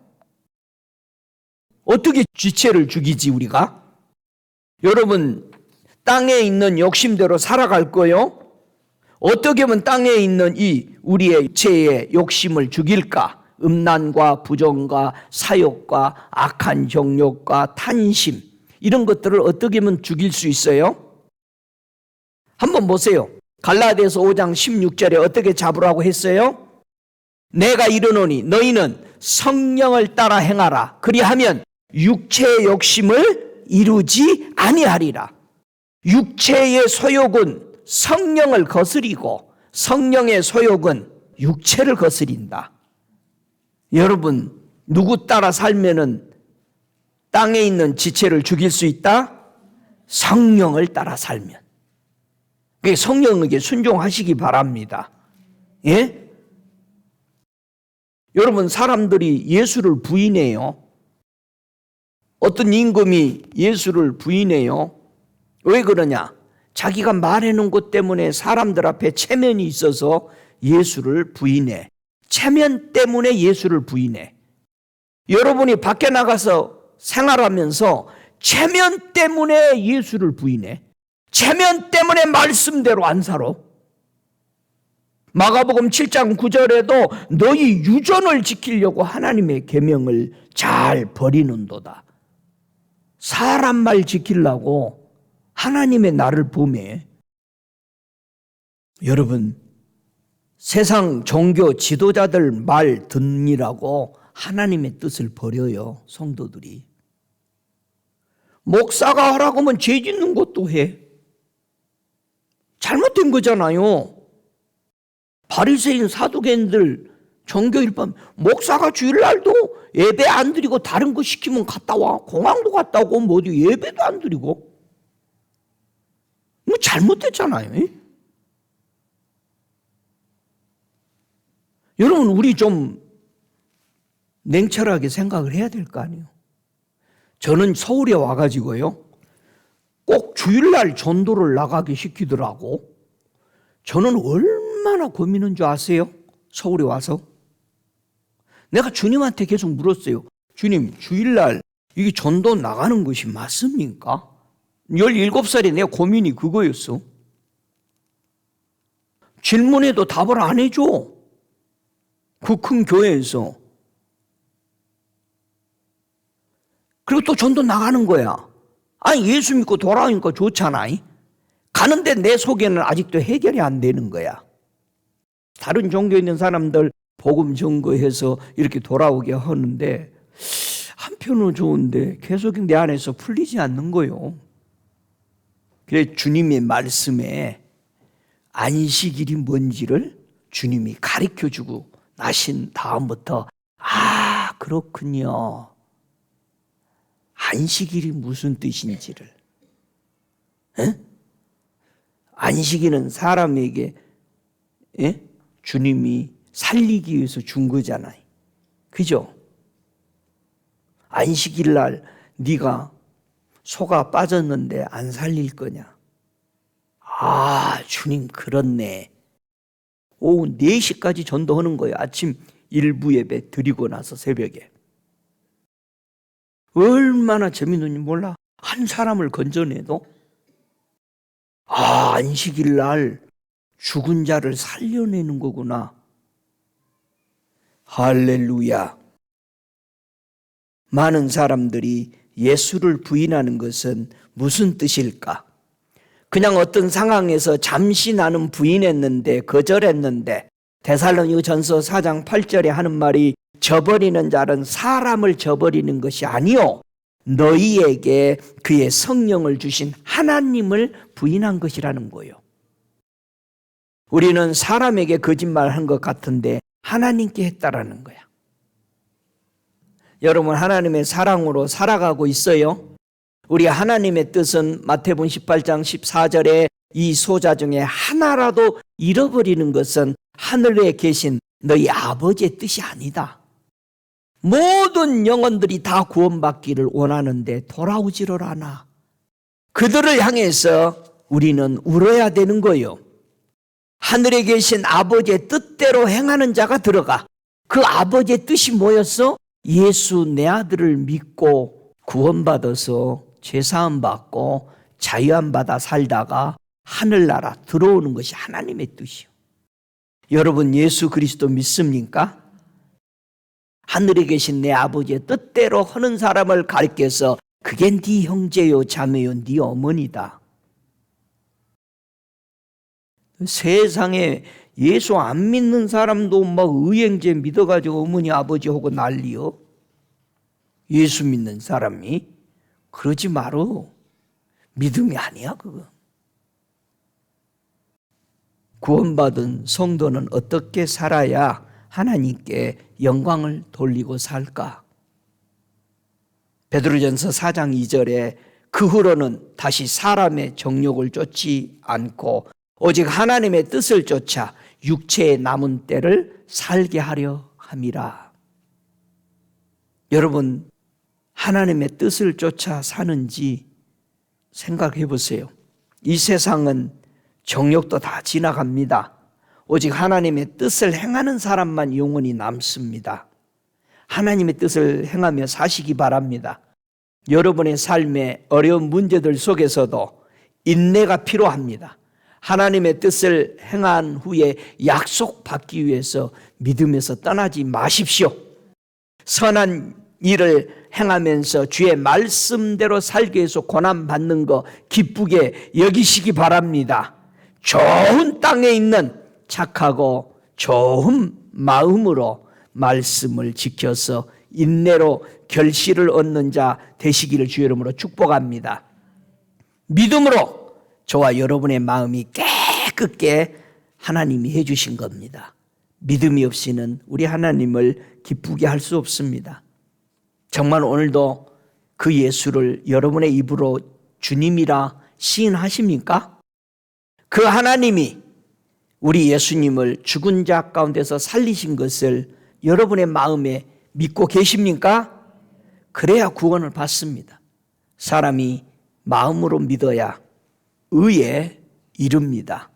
Speaker 1: 어떻게 지체를 죽이지 우리가? 여러분, 땅에 있는 욕심대로 살아갈 거요? 어떻게 하면 땅에 있는 이 우리의 육체의 욕심을 죽일까? 음란과 부정과 사욕과 악한 정욕과 탄심, 이런 것들을 어떻게 하면 죽일 수 있어요? 한번 보세요. 갈라디아서 5장 16절에 어떻게 잡으라고 했어요? 내가 이르노니 너희는 성령을 따라 행하라. 그리하면 육체의 욕심을 이루지 아니하리라. 육체의 소욕은 성령을 거스리고 성령의 소욕은 육체를 거스린다. 여러분, 누구 따라 살면은 땅에 있는 지체를 죽일 수 있다? 성령을 따라 살면. 성령에게 순종하시기 바랍니다. 예? 여러분, 사람들이 예수를 부인해요. 어떤 임금이 예수를 부인해요. 왜 그러냐? 자기가 말해놓은 것 때문에 사람들 앞에 체면이 있어서 예수를 부인해. 체면 때문에 예수를 부인해. 여러분이 밖에 나가서 생활하면서 체면 때문에 예수를 부인해. 체면 때문에 말씀대로 안 살아. 마가복음 7장 9절에도 너희 유전을 지키려고 하나님의 계명을 잘 버리는도다. 사람 말 지키려고 하나님의 나를 범해. 여러분, 세상 종교 지도자들 말 듣느라고 하나님의 뜻을 버려요, 성도들이. 목사가 하라고 하면 죄 짓는 것도 해. 잘못된 거잖아요. 바리새인 사두개인들 종교일반 목사가 주일날도 예배 안 드리고 다른 거 시키면 갔다 와. 공항도 갔다 오고 뭐 어디 예배도 안 드리고. 뭐 잘못됐잖아요. 여러분, 우리 좀 냉철하게 생각을 해야 될 거 아니에요. 저는 서울에 와가지고요, 꼭 주일날 전도를 나가게 시키더라고. 저는 얼마나 고민한 줄 아세요? 서울에 와서 내가 주님한테 계속 물었어요. 주님, 주일날 이게 전도 나가는 것이 맞습니까? 17살에 내 고민이 그거였어. 질문에도 답을 안 해줘. 그 큰 교회에서. 그리고 또 전도 나가는 거야. 아니, 예수 믿고 돌아오니까 좋잖아. 가는데 내 속에는 아직도 해결이 안 되는 거야. 다른 종교에 있는 사람들 복음 증거해서 이렇게 돌아오게 하는데 한편으로 좋은데 계속 내 안에서 풀리지 않는 거요. 그래, 주님의 말씀에 안식일이 뭔지를 주님이 가르쳐주고 나신 다음부터, 아, 그렇군요. 안식일이 무슨 뜻인지를. 에? 안식일은 사람에게 주님이 살리기 위해서 준 거잖아요. 그죠? 안식일 날 네가 소가 빠졌는데 안 살릴 거냐? 아, 주님 그렇네. 오후 4시까지 전도하는 거예요. 아침 일부 예배 드리고 나서 새벽에. 얼마나 재밌는지 몰라. 한 사람을 건져내도 아, 안식일 날 죽은 자를 살려내는 거구나. 할렐루야. 많은 사람들이 예수를 부인하는 것은 무슨 뜻일까? 그냥 어떤 상황에서 잠시 나는 부인했는데, 거절했는데, 데살로니가전서 4장 8절에 하는 말이 저버리는 자는 사람을 저버리는 것이 아니요, 너희에게 그의 성령을 주신 하나님을 부인한 것이라는 거예요. 우리는 사람에게 거짓말한 것 같은데 하나님께 했다라는 거야. 여러분, 하나님의 사랑으로 살아가고 있어요? 우리 하나님의 뜻은 마태복음 18장 14절에 이 소자 중에 하나라도 잃어버리는 것은 하늘에 계신 너희 아버지의 뜻이 아니다. 모든 영혼들이 다 구원받기를 원하는데 돌아오지를 않아. 그들을 향해서 우리는 울어야 되는 거예요. 하늘에 계신 아버지의 뜻대로 행하는 자가 들어가. 그 아버지의 뜻이 뭐였어? 예수 내 아들을 믿고 구원받아서 죄사함 받고 자유함 받아 살다가 하늘나라 들어오는 것이 하나님의 뜻이요. 여러분 예수 그리스도 믿습니까? 하늘에 계신 내 아버지의 뜻대로 하는 사람을 가리켜서 그게 네 형제요 자매요 네 어머니다. 세상에 예수 안 믿는 사람도 막 의행제 믿어가지고 어머니 아버지 하고 난리요. 예수 믿는 사람이 그러지 마로. 믿음이 아니야 그거. 구원받은 성도는 어떻게 살아야 하나님께 영광을 돌리고 살까? 베드로전서 4장 2절에 그 후로는 다시 사람의 정욕을 쫓지 않고 오직 하나님의 뜻을 쫓아 육체의 남은 때를 살게 하려 함이라. 여러분 하나님의 뜻을 쫓아 사는지 생각해 보세요. 이 세상은 정욕도 다 지나갑니다. 오직 하나님의 뜻을 행하는 사람만 영원히 남습니다. 하나님의 뜻을 행하며 사시기 바랍니다. 여러분의 삶의 어려운 문제들 속에서도 인내가 필요합니다. 하나님의 뜻을 행한 후에 약속받기 위해서 믿음에서 떠나지 마십시오. 선한 일을 행하면서 주의 말씀대로 살기 위해서 고난받는 거 기쁘게 여기시기 바랍니다. 좋은 땅에 있는 착하고 좋은 마음으로 말씀을 지켜서 인내로 결실을 얻는 자 되시기를 주의 이름으로 축복합니다. 믿음으로 저와 여러분의 마음이 깨끗게 하나님이 해주신 겁니다. 믿음이 없이는 우리 하나님을 기쁘게 할 수 없습니다. 정말 오늘도 그 예수를 여러분의 입으로 주님이라 시인하십니까? 그 하나님이 우리 예수님을 죽은 자 가운데서 살리신 것을 여러분의 마음에 믿고 계십니까? 그래야 구원을 받습니다. 사람이 마음으로 믿어야 의에 이릅니다.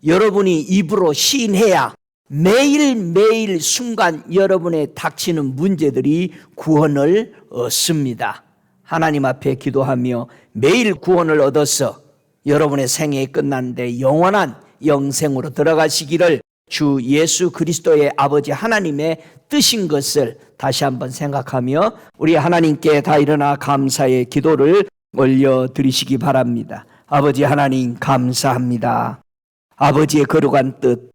Speaker 1: 여러분이 입으로 시인해야 매일매일 순간 여러분의 닥치는 문제들이 구원을 얻습니다. 하나님 앞에 기도하며 매일 구원을 얻어서 여러분의 생애가 끝났는데 영원한 영생으로 들어가시기를 주 예수 그리스도의 아버지 하나님의 뜻인 것을 다시 한번 생각하며 우리 하나님께 다 일어나 감사의 기도를 올려드리시기 바랍니다. 아버지 하나님 감사합니다. 아버지의 거룩한 뜻,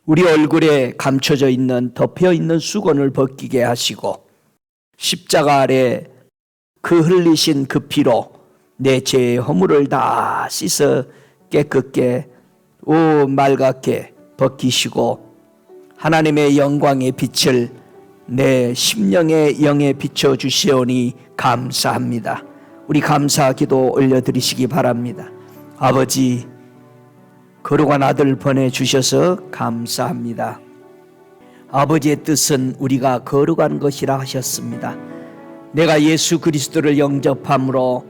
Speaker 1: 우리 얼굴에 감춰져 있는 덮여 있는 수건을 벗기게 하시고 십자가 아래 그 흘리신 그 피로 내 죄의 허물을 다 씻어 깨끗게 맑게 벗기시고 하나님의 영광의 빛을 내 심령의 영에 비춰주시오니 감사합니다. 우리 감사 기도 올려드리시기 바랍니다. 아버지 거룩한 아들 보내주셔서 감사합니다. 아버지의 뜻은 우리가 거룩한 것이라 하셨습니다. 내가 예수 그리스도를 영접함으로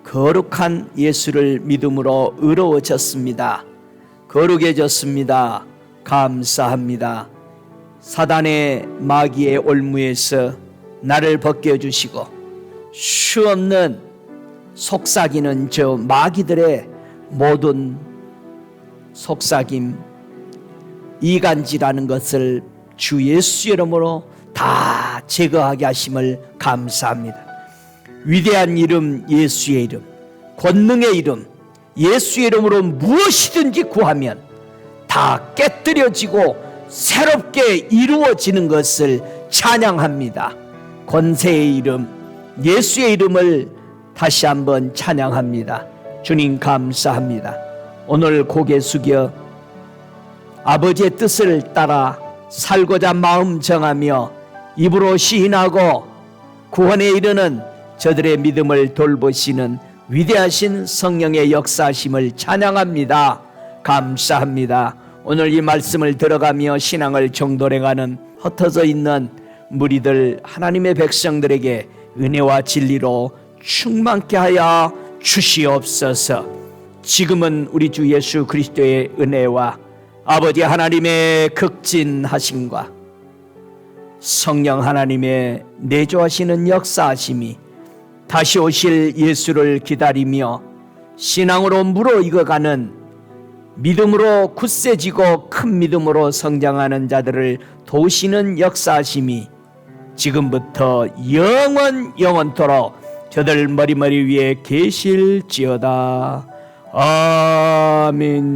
Speaker 1: 거룩한 예수를 믿음으로 의로워졌습니다. 거룩해졌습니다. 감사합니다. 사단의 마귀의 올무에서 나를 벗겨주시고 수없는 속삭이는 저 마귀들의 모든 속삭임, 이간질하는 것을 주 예수 이름으로 다 제거하게 하심을 감사합니다. 위대한 이름 예수의 이름, 권능의 이름 예수의 이름으로 무엇이든지 구하면 다 깨뜨려지고 새롭게 이루어지는 것을 찬양합니다. 권세의 이름 예수의 이름을 다시 한번 찬양합니다. 주님 감사합니다. 오늘 고개 숙여 아버지의 뜻을 따라 살고자 마음 정하며 입으로 시인하고 구원에 이르는 저들의 믿음을 돌보시는 위대하신 성령의 역사심을 찬양합니다. 감사합니다. 오늘 이 말씀을 들어가며 신앙을 정돌해가는 흩어져 있는 무리들 하나님의 백성들에게 은혜와 진리로 충만케 하여 주시옵소서. 지금은 우리 주 예수 그리스도의 은혜와 아버지 하나님의 극진하심과 성령 하나님의 내조하시는 역사하심이 다시 오실 예수를 기다리며 신앙으로 무르익어가는 믿음으로 굳세지고 큰 믿음으로 성장하는 자들을 도우시는 역사하심이 지금부터 영원토록 저들 머리 위에 계실지어다. 아멘.